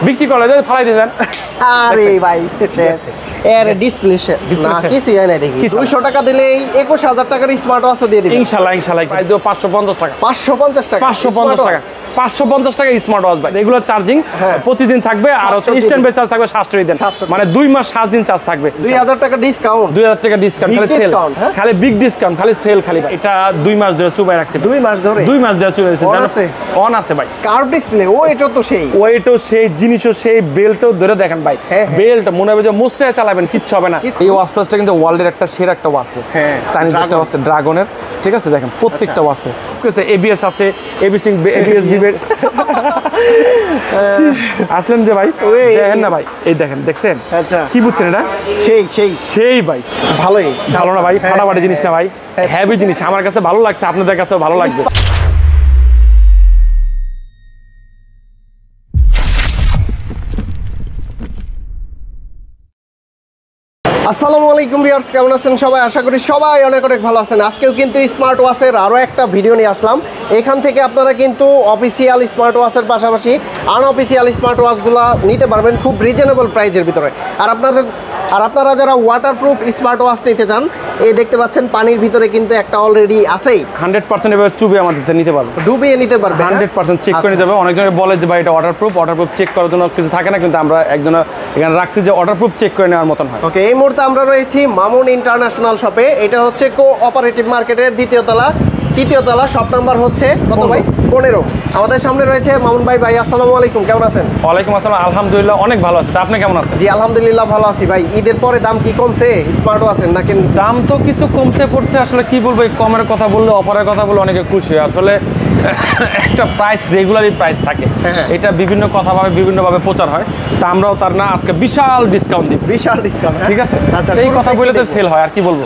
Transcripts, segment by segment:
বিক্রি করলে যদি ফালাই দিয়েছেন। আরে ভাই এর ডিসপ্লে না কিছু হয় না দেখি 200 টাকা দিলেই 21000 টাকার স্মার্ট ওয়াচ দিয়ে দিবেন ইনশাআল্লাহ ইনশাআল্লাহ। প্রাইস দেব 550 টাকা। 550 টাকা 550 টাকা 550 টাকা স্মার্ট ওয়াচ ভাই। রেগুলার চার্জিং 25 দিন থাকবে আর হচ্ছে ইনস্ট্যান্ট বেস চার্জ থাকবে 67 দিন, মানে 2 মাস 7 দিন চার্জ থাকবে। 2000 টাকা ডিসকাউন্ট 2000 টাকা ডিসকাউন্ট খালি সেল, খালি বিগ ডিসকাউন্ট, খালি সেল খালি ভাই। এটা 2 মাস ধরে চুবাই রাখছি। 2 মাস ধরে চুবাই রাখছি। অন আছে ভাই। কার্ভ ডিসপ্লে ওইটা তো সেই, ওইটাও সেই, জিনিসও সেই, বেল্টও ধরে দেখেন ভাই। বেল্ট মনে হবে যে মুছড়ে চালাবেন, কিচ্ছু হবে না। এই ওয়াচ প্লাসটা কিন্তু ওয়ার্ল্ডের একটা সেরা একটা ওয়াচ প্লাস। সাইনিজ একটা আছে ড্রাগনের, ঠিক আছে দেখেন প্রত্যেকটা ওয়াচ প্লাস আছে। এবিএস আছে, এবিএস বিবের আসলেন যে ভাই দেখেন না ভাই, এই দেখেন দেখছেন কি বুঝছেন এটা? সেই ভাই ভালোই ভালো না ভাই, ফাটাফাটি জিনিসটা ভাই, হেভি জিনিস। আমার কাছে ভালো লাগছে, আপনাদের কাছেও ভালো লাগছে। আসসালামু আলাইকুম ভিউয়ার্স, কেমন আছেন সবাই? আশা করি সবাই অনেক অনেক ভালো আছেন। আজকেও কিন্তু স্মার্ট ওয়াচের আরও একটা ভিডিও নিয়ে আসলাম। এখান থেকে আপনারা কিন্তু অফিসিয়াল স্মার্ট ওয়াচের পাশাপাশি আনঅফিসিয়াল স্মার্ট ওয়াচগুলো নিতে পারবেন খুব রিজনেবল প্রাইসের ভিতরে। আর আপনারা যারা ওয়াটারপ্রুফ স্মার্ট ওয়াচ নিতে চান, এই দেখতে পাচ্ছেন পানির ভিতরে কিন্তু একটা অলরেডি আছেই। 100% এভাবে চুবিয়ে আমাদের নিতে পারবে, ডুবিয়ে নিতে পারবে, 100% চেক করে নিতে হবে। অনেকজনে বলে যে ভাই এটা ওয়াটারপ্রুফ চেক করার জন্য কিছু থাকে না, কিন্তু আমরা একজন এখানে রাখছি যে ওয়াটারপ্রুফ চেক করে নেওয়ার মতন হয়। ওকে, এই মুহূর্তে আমরা রয়েছি মামুন ইন্টারন্যাশনাল শপে। এটা হচ্ছে কোঅপারেটিভ মার্কেটের তৃতীয় তলা, শপ নাম্বার হচ্ছে কত ভাই? 15। আমাদের সামনে রয়েছে মামুন ভাই। ভাই আসসালামু আলাইকুম, কেমন আছেন? ওয়ালাইকুম আসসালাম, আলহামদুলিল্লাহ অনেক ভালো আছি। আপনি কেমন আছেন? জি আলহামদুলিল্লাহ ভালো আছি ভাই। ঈদের পরে দাম কি কমছে স্মার্ট ওয়াচের নাকি? দাম তো কিছু কমছে পড়ছে, আসলে কি বলবো, কমের কথা বললে, অফারের কথা বললে অনেকে খুশি হয়। আসলে একটা প্রাইস রেগুলারই প্রাইস থাকে, এটা বিভিন্ন কথাভাবে বিভিন্নভাবে প্রচার হয়। তা আমরাও তার না আজকে বিশাল ডিসকাউন্ট দিই, বিশাল ডিসকাউন্ট, ঠিক আছে? আচ্ছা, এই কথা বলে তো সেল হয়, আর কি বলবো।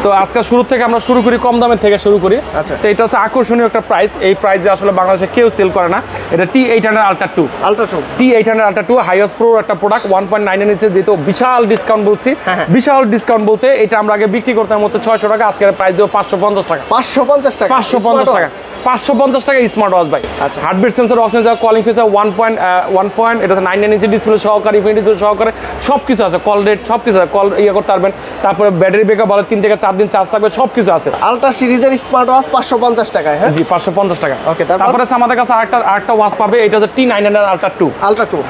তো আজকে শুরু থেকে আমরা শুরু করি কম দামের থেকে শুরু করি। তো এটা হচ্ছে আকর্ষণীয় একটা প্রাইস। এই প্রাইসে আসলে বাংলাদেশে কেউ সেল করে না। এটা T800 Ultra 2 T800 Ultra 2 highest pro একটা প্রোডাক্ট, 1.9 এর নিচে। যেহেতু বিশাল ডিসকাউন্ট বলছি, বিশাল ডিসকাউন্ট বলতে এটা আমরা আগে বিক্রি করতাম হচ্ছে 600 টাকা, আজকের প্রাইস দেবো 550 টাকা। 550 টাকা 550 টাকা 550 টাকা স্মার্ট ওয়াচ ভাই। Heartbeat sensor, oxygen, calling feature, 1 এটা 9 ইঞ্চি ডিসপ্লে সহকারে, ইনফিনিটি ডিসপ্লে সহকারে সবকিছু আছে। কল রেট সবকিছু আছে, কল করতে পারবেন। তারপরে ব্যাটারি ব্যাকআপ বলে 3 থেকে 4 দিন চার্জ থাকবে, সবকিছু আছে। আলট্রা সিরিজের স্মার্ট ওয়াচ 550 টাকায়। হ্যাঁ জি 550 টাকা। ওকে, তারপরে আমাদের কাছে আরেকটা ওয়াচ পাবে, এটা হচ্ছে T900 Ultra 2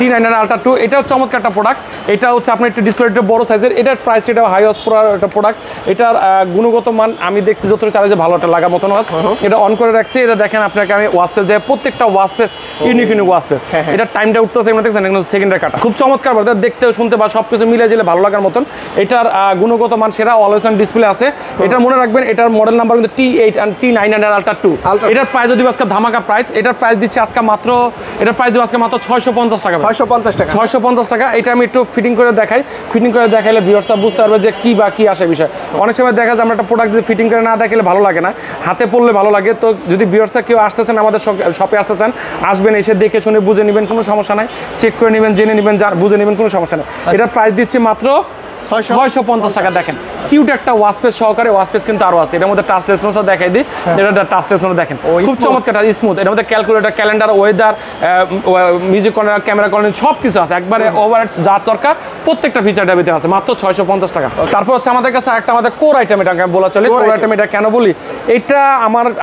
T900 Ultra 2। এটাও চমৎকার একটা প্রোডাক্ট। এটা হচ্ছে আপনার একটু ডিসপ্লেটা বড় সাইজের। এটার প্রাইসটা এটা হাই ওয়াচ প্রো একটা প্রোডাক্ট। এটার গুণগত মান আমি দেখছি যতটা চার্জে ভালো একটা লাগা মতন ওয়াচ। এটা অন করে রাখছি। এটা দেখেন আপনাকে আমি ওয়াচ পেজ দেয়, প্রত্যেকটা watch page unique watch page. এটা টাইমটা উঠতেছে এমন দেখছেন, একদম সেকেন্ডের কাটা, খুব চমৎকার ভাবে দেখতে শুনতে বা সবকিছু মিলে জেলে ভালো লাগার মতন। এটার গুণগত মান সেরা, অলওয়েজ অন ডিসপ্লে আছে। এটা মনে রাখবেন, এটার মডেল নাম্বার কিন্তু T8 and T900 Ultra 2। এটার প্রাইস যদি আজকে ধামাকা প্রাইস, এটার প্রাইস দিচ্ছে আজকে মাত্র, এটার প্রাইস দিব আজকে মাত্র 650 টাকা। 650 টাকা। এটা আমি একটু ফিটিং করে দেখাই। ফিটিং করে দেখাইলে ভিউয়ার্সরা বুঝতে পারবে যে কি বা কি আসে বিষয়। অনেক সময় দেখা যায় আমরা একটা প্রোডাক্ট যদি ফিটিং করে না দেখালে ভালো লাগে না, হাতে পড়লে ভালো লাগে। তো যদি ভিউয়ার্সরা কেউ আসতে চান, আমাদের শপে আসতে চান, আসবেন, এসে দেখে শুনে বুঝে নেবেন, কোনো সমস্যা নাই। চেক করে নেবেন, জেনে নেবেন, বুঝে নেবেন, কোনো সমস্যা নেই। এটার প্রাইস দিচ্ছি মাত্র 650 টাকা। দেখেন কিউট একটা ওয়াচ পেজ সহকারে। ওয়াচ পেজ কিন্তু আরো আছে, এটার মধ্যে টাচ রেসপন্স দেখাই দিই। এটা টাচ রেসপন্স দেখেন খুব চমৎকার, স্মুথ। এর মধ্যে calculator, calendar, weather, music corner, camera corner সবকিছু আছে। একবারে ওভার যা দরকার প্রত্যেকটা ফিচারটা ভিতরে আছে, মাত্র 650 টাকা। তারপর হচ্ছে আমাদের কাছে একটা আমাদের কোর আইটেম, এটা বলা চলে কোর আইটেম। এটা কেন বলি, এটা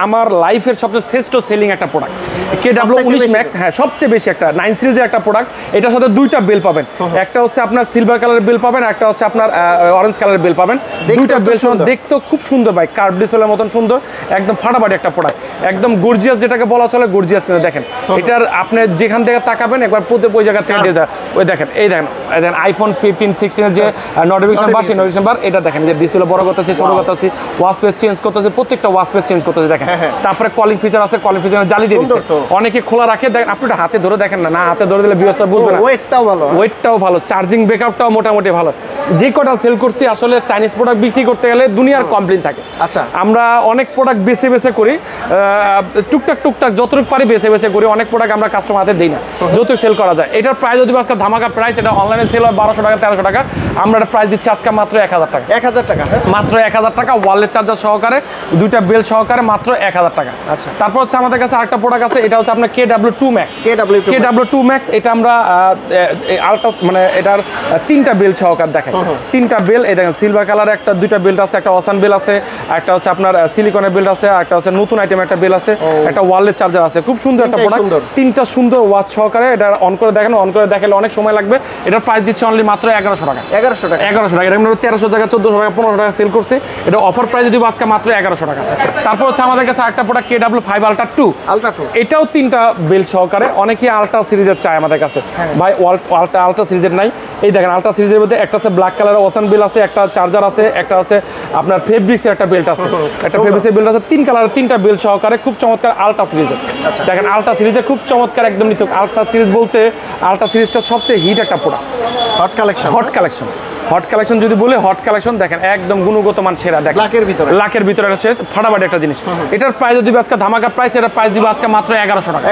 আমার লাইফের সবচেয়ে শ্রেষ্ঠ সেলিং একটা প্রোডাক্ট, KW19 Max। হ্যাঁ, সবচেয়ে বেশি একটা 9 সিরিজের একটা প্রোডাক্ট। এটার সাথে দুইটা বেল পাবেন, একটা হচ্ছে আপনার সিলভার কালারের বেল পাবেন, একটা হচ্ছে আপনার অরেঞ্জ কালারের বেল পাবেন। দুইটা বেল দেখতে খুব সুন্দর ভাই, কার্ভ ডিসপ্লের মতন সুন্দর, একদম ফাটাফাটি একটা প্রোডাক্ট, একদম গর্জিয়াস, যেটাকে বলা চলে গর্জিয়াস। কিন্তু দেখেন এটার আপনি যেখান থেকে তাকাবেন একবার ওই জায়গা থেকে ওই দেখেন, এই দেখেন আইফোন 15, 16 এর যে নোটিফিকেশন বার, সেই নোটিফিকেশন বার, এটা দেখেন যে ডিসপ্লে বড় করতেছে, ছোট করতেছে, ওয়াচ পেজ চেঞ্জ করতেছে, প্রত্যেকটা ওয়াচ পেজ চেঞ্জ করতেছে দেখেন। তারপরে কলিং ফিচার আছে, কলিং ফিচার জালি দিয়ে দিচ্ছে। অনেকে খোলা রাখে, দেখেন আপনি হাতে ধরে দেখেন না, হাতে ধরে দিলে ভিউয়ার্সরা বুঝবে না। ওয়েটটাও ভালো, চার্জিং ব্যাকআপটাও মোটামুটি ভালো। যে কটা সেল করছি আসলে চাইনিজ প্রোডাক্ট বিক্রি করতে গেলে দুনিয়ার কমপ্লেইন থাকে। আচ্ছা, আমরা অনেক প্রোডাক্ট বেছে বেছে করি, টুকটাক যতটুকু পারি বেছে বেছে করি। অনেক প্রোডাক্ট আমরা কাস্টমারদের দিই না, যতটুকু সেল করা যায়। এটার প্রাইস যদি আজকে ধামাকা প্রাইস, এটা অনলাইনে সেল হয় 1200 টাকা 1300 টাকা, আমরা এটা প্রাইস দিচ্ছি আজকে মাত্র 1000 টাকা। 1000 টাকা, মাত্র 1000 টাকা, ওয়ালেট চার্জার সহকারে, দুইটা বেল সহকারে মাত্র 1000 টাকা। আচ্ছা, তারপর হচ্ছে আমাদের কাছে আরেকটা প্রোডাক্ট আছে, এটা হচ্ছে আপনার KW2 Max। KW2 Max এটা আমরা আলট্রা মানে এটার 3টা বেল সহকারে দেখেন, 3টা বেল। এই দেখেন সিলভার কালারের একটা, দুইটা বেল্ট আছে, একটা অসান বেল আছে, একটা হচ্ছে আপনার সিলিকনের বেল্ট আছে, একটা হচ্ছে নতুন আইটেম একটা বেল আছে, একটা ওয়ালেট চার্জার আছে। খুব সুন্দর একটা প্রোডাক্ট, 3টা সুন্দর ওয়াচ সহকারে। এটা অন করে দেখেন, অন করে দেখালে অনেক সময় লাগবে। এটার প্রাইস দিচ্ছে অনলি মাত্র 1100 টাকা। 1100 টাকা, 1100 টাকা। এটা আমরা 1300 টাকা 1400 টাকা 1500 টাকা সেল করছি। এটা অফার প্রাইস যদি আজকে মাত্র 1100 টাকা। তারপর হচ্ছে আমাদের কাছে আরেকটা প্রোডাক্ট KW5 Ultra 2। এটাও 3টা বেল্ট সহকারে। অনেকেই আলট্রা সিরিজের চায় আমাদের কাছে, ভাই আলট্রা সিরিজের নাই। এই দেখেন আলট্রা সিরিজের মধ্যে একটা আছে ব্ল্যাক কালারের ওসান বেল আছে, একটা চার্জার আছে, একটা আছে আপনার ফেব্রিক্সের একটা বেল্ট আছে, একটা ফেব্রিক্সের বেল্ট আছে। 3 কালারের 3টা বেল্ট সহকারে, খুব চমৎকার আলট্রা সিরিজের। দেখেন আলট্রা সিরিজে খুব চমৎকার একদম নিত। আলট্রা সিরিজ বলতে আলট্রা সিরিজটা সবচেয়ে হিট একটা প্রোডাক্ট, হট কালেকশন যদি বলে, হট কালেকশন দেখেন একদম গুণগত মান সেরা। দেখেন লাখের ভিতরে ফাটাফাটি একটা জিনিস। এটার প্রাইস যদি আজকে ধামাকা প্রাইস, এটার প্রাইস দিব আজকে মাত্র 1100 টাকা।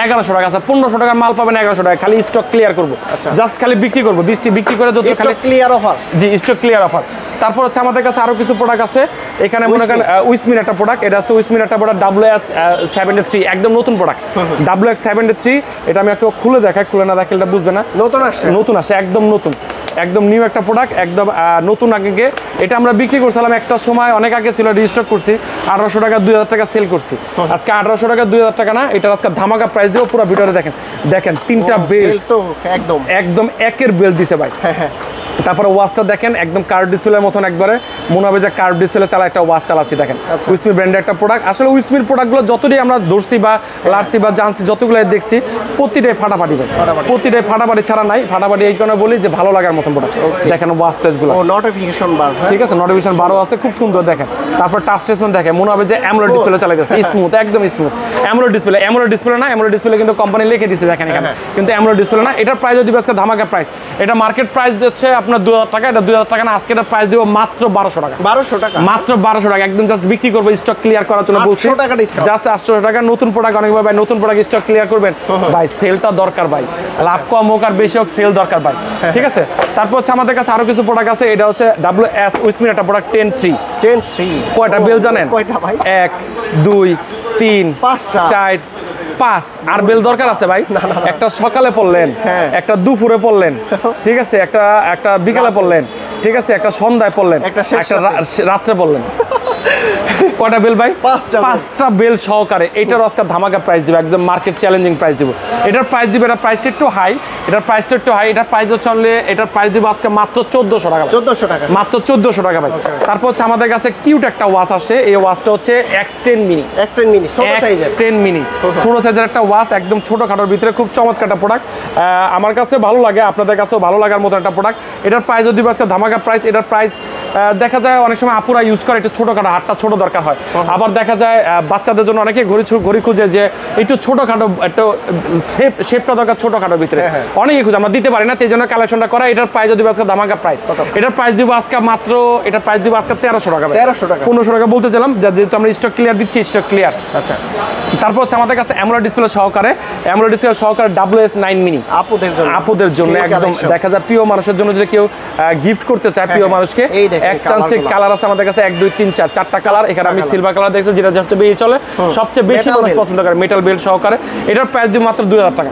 1100 টাকা আছে। 1500 টাকার মাল পাবেন 1100 টাকা। খালি স্টক ক্লিয়ার করবো, জাস্ট খালি বিক্রি করবো, বিক্রি করে যত খালি ক্লিয়ার অফার। জি, স্টক ক্লিয়ার অফার। তারপর হচ্ছে আমাদের কাছে আরো কিছু প্রোডাক্ট আছে। এখানে মনে করেন উইসমিন একটা প্রোডাক্ট, এটা আছে উইসমিন একটা প্রোডাক্ট WS73, একদম নতুন প্রোডাক্ট। WS73 এটা আমি একটু খুলে দেখাই, খুলে না দেখালে এটা বুঝবে না। নতুন আসে, একদম নিউ একটা প্রোডাক্ট, একদম নতুন আগে। এটা আমরা বিক্রি করছিলাম একটা সময়, অনেক আগে ছিল, রিস্টক করছি 1800 টাকা 2000 টাকা সেল করছি। আজকে 1800 টাকা 2000 টাকা না, এটা আজকে ধামাকা প্রাইস দিব। পুরো ভিডিওতে দেখেন 3টা বেল তো একদম একের বেল দিছে ভাই। তারপরে ওয়াচটা দেখেন একদম কার্ভ ডিসপ্লের মতন, একবারে মনে হবে যে কার্ভ ডিসপ্লে চালা একটা ওয়াচ চালাচ্ছি। দেখেন উইসমি ব্র্যান্ডের একটা প্রোডাক্ট। আসলে উইসমির প্রোডাক্টগুলো যতটাই আমরা ধরছি বা লারছি বা জানছি, যতগুলো দেখছি প্রতিটাই ফাটাফাটি ভাই, প্রতিটাই ফাটাফাটি ছাড়া নাই। ফাটাফাটি এই কারণে বলি যে ভালো লাগার মতন প্রোডাক্ট। দেখেন ওয়াচ পেজগুলো, নোটিফিকেশন বার, ঠিক আছে, নোটিফিকেশন বারও আছে, খুব সুন্দর। দেখেন তারপর টাচ ট্রেসমেন্ট দেখেন, মনে হবে যে অ্যামোলেড ডিসপ্লে চালাইতেছে, স্মুথ, একদম স্মুথ। অ্যামোলেড ডিসপ্লে না, অ্যামোলেড ডিসপ্লে কিন্তু কোম্পানি লিখে দিচ্ছে দেখেন এখানে, কিন্তু অ্যামোলেড ডিসপ্লে না। এটার প্রাইস যদি আজকে ধামাকা প্রাইস, এটা মার্কেট প্রাইস দিচ্ছে আপনার 2000 টাকা, এটা 2000 টাকা না, আজকে এটা প্রাইস দিব মাত্র 1200 টাকা। মাত্র 1200 টাকা, একদম জাস্ট বিক্রি করবো, স্টক ক্লিয়ার করার জন্য বলছি। জাস্ট 800 টাকা। নতুন প্রোডাক্ট, অনেক ভাই নতুন প্রোডাক্ট স্টক ক্লিয়ার করবেন ভাই, সেলটা দরকার ভাই, লাভ কম হোক আর বেশি হোক, সেল দরকার ভাই, ঠিক আছে। তারপর হচ্ছে আমাদের কাছে আরো কিছু প্রোডাক্ট আছে। এটা হচ্ছে WS উইসমিন একটা প্রোডাক্ট 10-3। কয়টা বেল জানেন? 1 2 3 4 5। আর বেল দরকার আছে ভাই? একটা সকালে পড়লেন, একটা দুপুরে পড়লেন, ঠিক আছে, একটা বিকালে পড়লেন, ঠিক আছে, একটা সন্ধ্যায় পড়লেন, একটা রাত্রে পড়লেন। কয়টা বেল ভাই? 5টা বেল সহকারে। এটার আজকে ধামাকা প্রাইস দিব, একদম মার্কেট চ্যালেঞ্জিং প্রাইস দিব। এটার প্রাইস দিব, এটার প্রাইসটা একটু হাই, এটার প্রাইস হচ্ছে এটার প্রাইস দিব আজকে মাত্র 1400 টাকা। মাত্র 1400 টাকা ভাই। তারপর হচ্ছে আমাদের কাছে কিউট একটা ওয়াচ আসে। এই ওয়াচটা হচ্ছে X10 মিনি, ছোট সাইজের একটা ওয়াচ, একদম ছোটখাটোর ভিতরে, খুব চমৎকার একটা প্রোডাক্ট। আমার কাছে ভালো লাগে, আপনাদের কাছেও ভালো লাগার মতো একটা প্রোডাক্ট। এটার প্রাইস যদি আজকে ধামাকা প্রাইস। এটার প্রাইস দেখা যায় অনেক সময় আপুরা ইউজ করে, একটু ছোটখাটো, হাতটা ছোট দরকার হয়। আবার দেখা যায় বাচ্চাদের জন্য অনেকে ঘড়ি খুঁজে যে একটু ছোটখাটো, একটু শেপটা দরকার ছোটখাটোর ভিতরে, অনেকে খুঁজে, আমরা দিতে পারি না, সেই জন্য কালেকশনটা করা। এটার প্রাইস যদি আজকে ধামাকা প্রাইস, এটার প্রাইস দিব আজকে মাত্র, এটার প্রাইস দিব আজকে 1300 টাকা। 1500 টাকা বলতে চাইলাম, যেহেতু আমরা স্টক ক্লিয়ার দিচ্ছি, স্টক ক্লিয়ার। আচ্ছা, তারপর হচ্ছে আমাদের কাছে অ্যামোলেড ডিসপ্লে সহকারে WS9 মিনি আপুদের জন্য, একদম দেখা যায় প্রিয় মানুষের জন্য, যদি কেউ গিফট করতে চায় প্রিয় মানুষকে, এক চান্সে কালার আছে আমাদের কাছে 1 2 3 4 4টা কালার। এখানে আমি সিলভার কালার দেখছি, যেটা সবচেয়ে বেশি চলে, সবচেয়ে বেশি মানুষ পছন্দ করে, মেটাল বেল্ট সহকারে। এটার প্রাইস দিব মাত্র 2000 টাকা।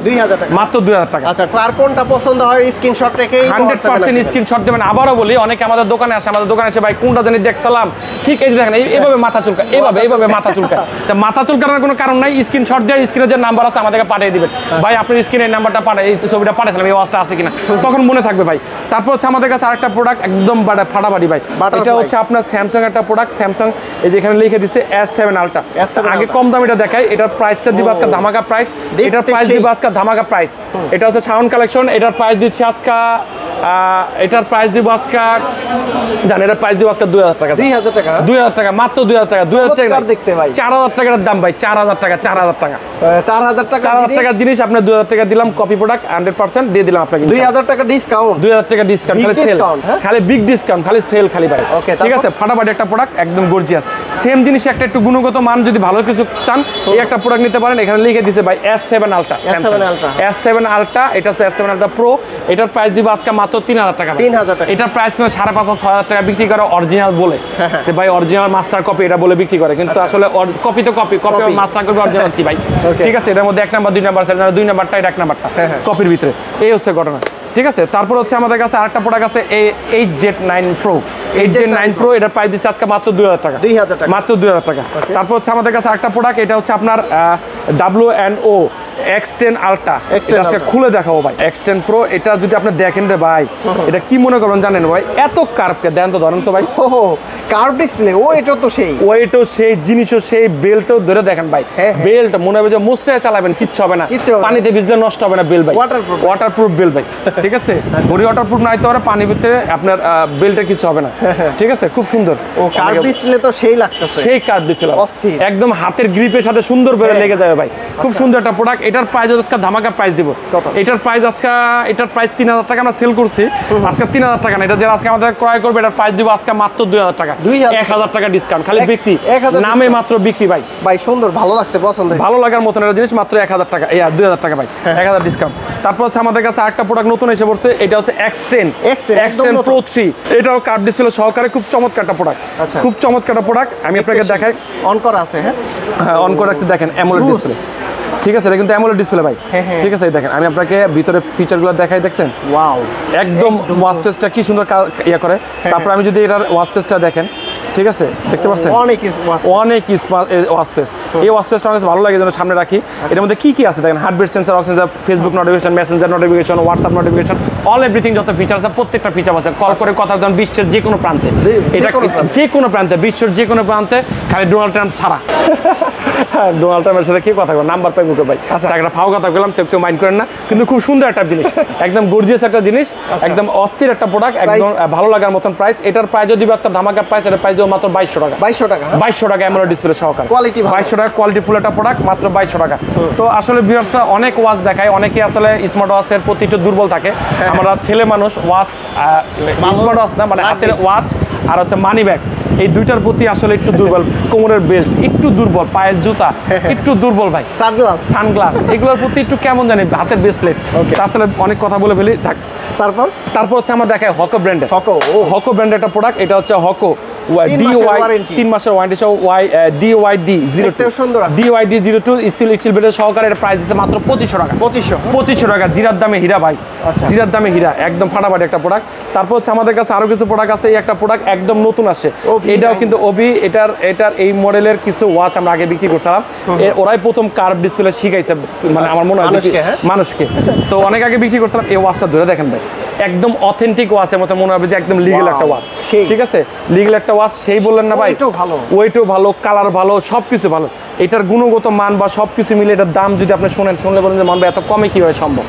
মাত্র 2000 টাকা। আচ্ছা, আর কোনটা পছন্দ হয় স্ক্রিনশট রেখে 100% স্ক্রিনশট দিবেন। আবারও বলি, অনেকে আমাদের দোকানে আসে, ভাই কোনটা জানি দেখছিলাম, ঠিক এই দেখেন এইভাবে মাথা চুলকা, এইভাবে মাথা চুলকা। তা মাথা চুলকানোর কোনো কারণ নাই, স্ক্রিনশট দিয়ে স্ক্রিনে যে নাম্বার আছে আমাদেরকে পাঠিয়ে দিবেন, ভাই আপনার স্ক্রিনের নাম্বারটা পাঠায়, এই ছবিটা পাঠাইছিলাম, এই ওয়াচটা আছে কিনা, তখন মনে থাকবে ভাই। তারপর হচ্ছে আমাদের কাছে আরেকটা প্রোডাক্ট একদম ফাটাফাটি ভাই, এটা হচ্ছে আপনার স্যামসাং একটা প্রোডাক্ট। স্যামসাং এই যেখানে লিখে দিচ্ছে S7 Ultra। আগে কম দামিটা দেখাই, এটার প্রাইসটা দিব আজকে ধামাকা প্রাইস। এটার প্রাইস দিব আজকে ধামাকা প্রাইস। এটা হচ্ছে সাউন্ড কালেকশন, এটার প্রাইস দিচ্ছে আজকে এটার প্রাইস দিব আজকে জানেন, এটার প্রাইস দিব আজকে 2000 টাকা। 2000 টাকা? 2000 টাকা, মাত্র 2000 টাকা। 2000 টাকা দেখতে ভাই, 4000 টাকার দাম ভাই, 4000 টাকা, 4000 টাকা, 4000 টাকা, 4000 টাকার জিনিস আপনার 2000 টাকা দিলাম, কপি প্রোডাক্ট 100% দিয়ে দিলাম আপনাকে। 2000 টাকা ডিসকাউন্ট, 2000 টাকা ডিসকাউন্ট, খালি সেল, খালি বিগ ডিসকাউন্ট, খালি সেল, খালি ভাই। ঠিক আছে, ফাটাফাটি একটা প্রোডাক্ট, একদম গর্জিয়াস। সেম জিনিস একটা একটু গুণগত মান যদি ভালো কিছু চান, এই একটা প্রোডাক্ট নিতে পারেন। এখানে লিখে দিছে ভাই S7 Ultra, S7 Ultra, এটা হচ্ছে S7 Ultra Pro। এটার প্রাইস দিব আজকে মাত্র 3000 টাকা। 3000 টাকা। এটার প্রাইস কিন্তু 5500-6000 টাকা বিক্রি করে অরিজিনাল বলে, যে ভাই অরিজিনাল মাস্টার কপি এটা বলে বিক্রি করে, কিন্তু আসলে কপি তো copy, copy master copy original কি ভাই। ঠিক আছে, এটার মধ্যে 1 নাম্বার 2 নাম্বার আছে, 2 নাম্বারটা এটা 1 নাম্বারটা কপির ভিতরে, এই হচ্ছে ঘটনা। ঠিক আছে, তারপর হচ্ছে আমাদের কাছে আরেকটা প্রোডাক্ট আছে H9 Pro। H9 Pro এটার প্রাইস দিচ্ছে আজকে মাত্র 2000 টাকা, 2000 টাকা, মাত্র 2000 টাকা। তারপর হচ্ছে আমাদের কাছে আরেকটা প্রোডাক্ট, এটা হচ্ছে আপনার W&O X10 Ultra। এটা আজকে খুলে দেখাবো ভাই, X10 Pro। এটা যদি আপনি দেখেন রে ভাই, এটা কি মনে করবেন জানেন ভাই, এত কার্ভকে দেন তো, ধরেন তো ভাই, কার্ভ ডিসপ্লে, ও এটা তো সেই, ওইটাও সেই, জিনিসও সেই, বেল্টও ধরে দেখেন ভাই, বেল্ট মনে হবে যে মুছড়ে চালাবেন, কিচ্ছু হবে না, পানিতে ভিজলে নষ্ট হবে না বেল্ট ভাই, ওয়াটারপ্রুফ বেল্ট ভাই। ঠিক আছে, ঘড়ি ওয়াটারপ্রুফ না হইতে পারে, পানির ভিতরে আপনার বেল্টের কিছু হবে না। ঠিক আছে, খুব সুন্দর। ও কার্ভ ডিসপ্লে তো সেই লাগতেছে, সেই কার্ভ ডিসপ্লে, একদম হাতের গ্রিপের সাথে সুন্দর করে লেগে যাবে ভাই, খুব সুন্দর একটা প্রোডাক্ট। এটার প্রাইস আজকে ধামাকা প্রাইস দিব। এটার প্রাইস আজকে, এটার প্রাইস 3000 টাকা আমরা সেল করছি আজকে, 3000 টাকা না, এটা যারা আজকে আমাদের ক্রয় করবে এটার প্রাইস দিব আজকে মাত্র 2000 টাকা, 1000 টাকা ডিসকাউন্ট, খালি বিক্রি, নামে মাত্র বিক্রি ভাই। ভাই সুন্দর, ভালো লাগছে, পছন্দ, ভালো লাগার মতন একটা জিনিস, মাত্র 1000 টাকা, 2000 টাকা ভাই, 1000 ডিসকাউন্ট। তারপর হচ্ছে আমাদের কাছে আরেকটা প্রোডাক্ট নতুন এসে পড়ছে, এটা হচ্ছে X10 Pro 3। এটাও কার্ভ ডিসপ্লে সহকারে, খুব চমৎকার একটা প্রোডাক্ট, খুব চমৎকার একটা প্রোডাক্ট। আমি আপনাকে দেখাই, অন করা আছে, হ্যাঁ অন করে রাখছি, দেখেন অ্যামোলেড ডিসপ্লে। ঠিক আছে, এটা কিন্তু অ্যামোলেড ডিসপ্লে ভাই। ঠিক আছে, দেখেন আমি আপনাকে ভিতরে ফিচারগুলো দেখাই, দেখছেন ওয়াও, একদম ওয়াচ পেজটা কি সুন্দর ইয়া করে। তারপর আমি যদি এটার ওয়াচ পেজটা দেখেন, ঠিক আছে, দেখতে পাচ্ছেন অনেক ওয়াচ পেজ। এই ওয়াচ পেজটা আমার ভালো লাগে, যেন সামনে রাখি। এর মধ্যে কি কি আছে দেখেন, heartbeat sensor, oxygen, Facebook notification, Messenger notification, WhatsApp notification, all everything, যত ফিচার আছে প্রত্যেকটা ফিচার আছে। কল করে কথা বলেন বিশ্বের যে কোনো প্রান্তে, এটা যে কোনো প্রান্তে, বিশ্বের যে কোনো প্রান্তে, খালি ডোনাল্ড ট্রাম্প ছাড়া। ডোনাল্ড ট্রাম্পের সাথে কি কথা বল, নাম্বার পাই মুখে ভাই, একটা ফাও কথা বললাম, কেউ মাইন্ড করেন না, কিন্তু খুব সুন্দর একটা জিনিস, একদম গর্জিয়াস একটা জিনিস, একদম অস্থির একটা প্রোডাক্ট, একদম ভালো লাগার মতন প্রাইস। এটার প্রাইস যদি আজকে ধামাকা প্রাইস, এটার প্রাইস মাত্র 2200 টাকা, 2200 টাকা অ্যামোলেড ডিসপ্লে সহকারে, 2200 টাকা, কোয়ালিটি ফুল একটা প্রোডাক্ট, মাত্র 2200 টাকা। তো আসলে ভিউয়ার্সরা অনেক ওয়াচ দেখায়, অনেকে আসলে স্মার্ট ওয়াচের প্রতি একটু দুর্বল থাকে। আমরা ছেলে মানুষ, ওয়াচ স্মার্ট ওয়াচ না, মানে হাতের ওয়াচ আর হচ্ছে মানি ব্যাগ, এই দুইটার প্রতি আসলে একটু দুর্বল। কোমরের বেল্ট একটু দুর্বল, পায়ের জুতা একটু দুর্বল ভাই, সানগ্লাস এগুলোর প্রতি একটু কেমন জানি, হাতের ব্রেসলেট, আসলে অনেক কথা বলে ফেলি। তারপর হচ্ছে আমরা দেখাই হকো ব্র্যান্ডের, হকো ব্র্যান্ডের একটা প্রোডাক্ট, এটা হচ্ছে হকো DYD 3 মাসের ওয়ারেন্টি সহ DYD 02 স্টিল বেল্টের সহকারে। এটা প্রাইস দিচ্ছে মাত্র 2500 টাকা, 2500 টাকা, জিরার দামে হীরা ভাই, জিরার দামে হীরা, একদম ফাটাফাটি একটা প্রোডাক্ট। তারপর হচ্ছে আমাদের কাছে আরো কিছু প্রোডাক্ট আছে, এই একটা প্রোডাক্ট একদম নতুন আসে, এটাও কিন্তু ওবি, এটার এই মডেলের কিছু ওয়াচ আমরা আগে বিক্রি করছিলাম, ওরাই প্রথম কার্ভ ডিসপ্লে শিখাইছে, মানে আমার মনে হয় মানুষকে, তো অনেক আগে বিক্রি করছিলাম। এই ওয়াচটা ধরে দেখেন ভাই, একদম অথেন্টিক ওয়াচের মতো মনে হবে যে একদম লিগ্যাল একটা ওয়াচ। ঠিক আছে, লিগ্যাল একটা ওয়াচ, সেই বললেন না ভাই, ওয়েটও ভালো, কালার ভালো, সবকিছু ভালো। এটার গুণগত মান বা সবকিছু মিলে এটার দাম যদি আপনি শুনলে বলেন যে মানবে এত কমে কিভাবে সম্ভব।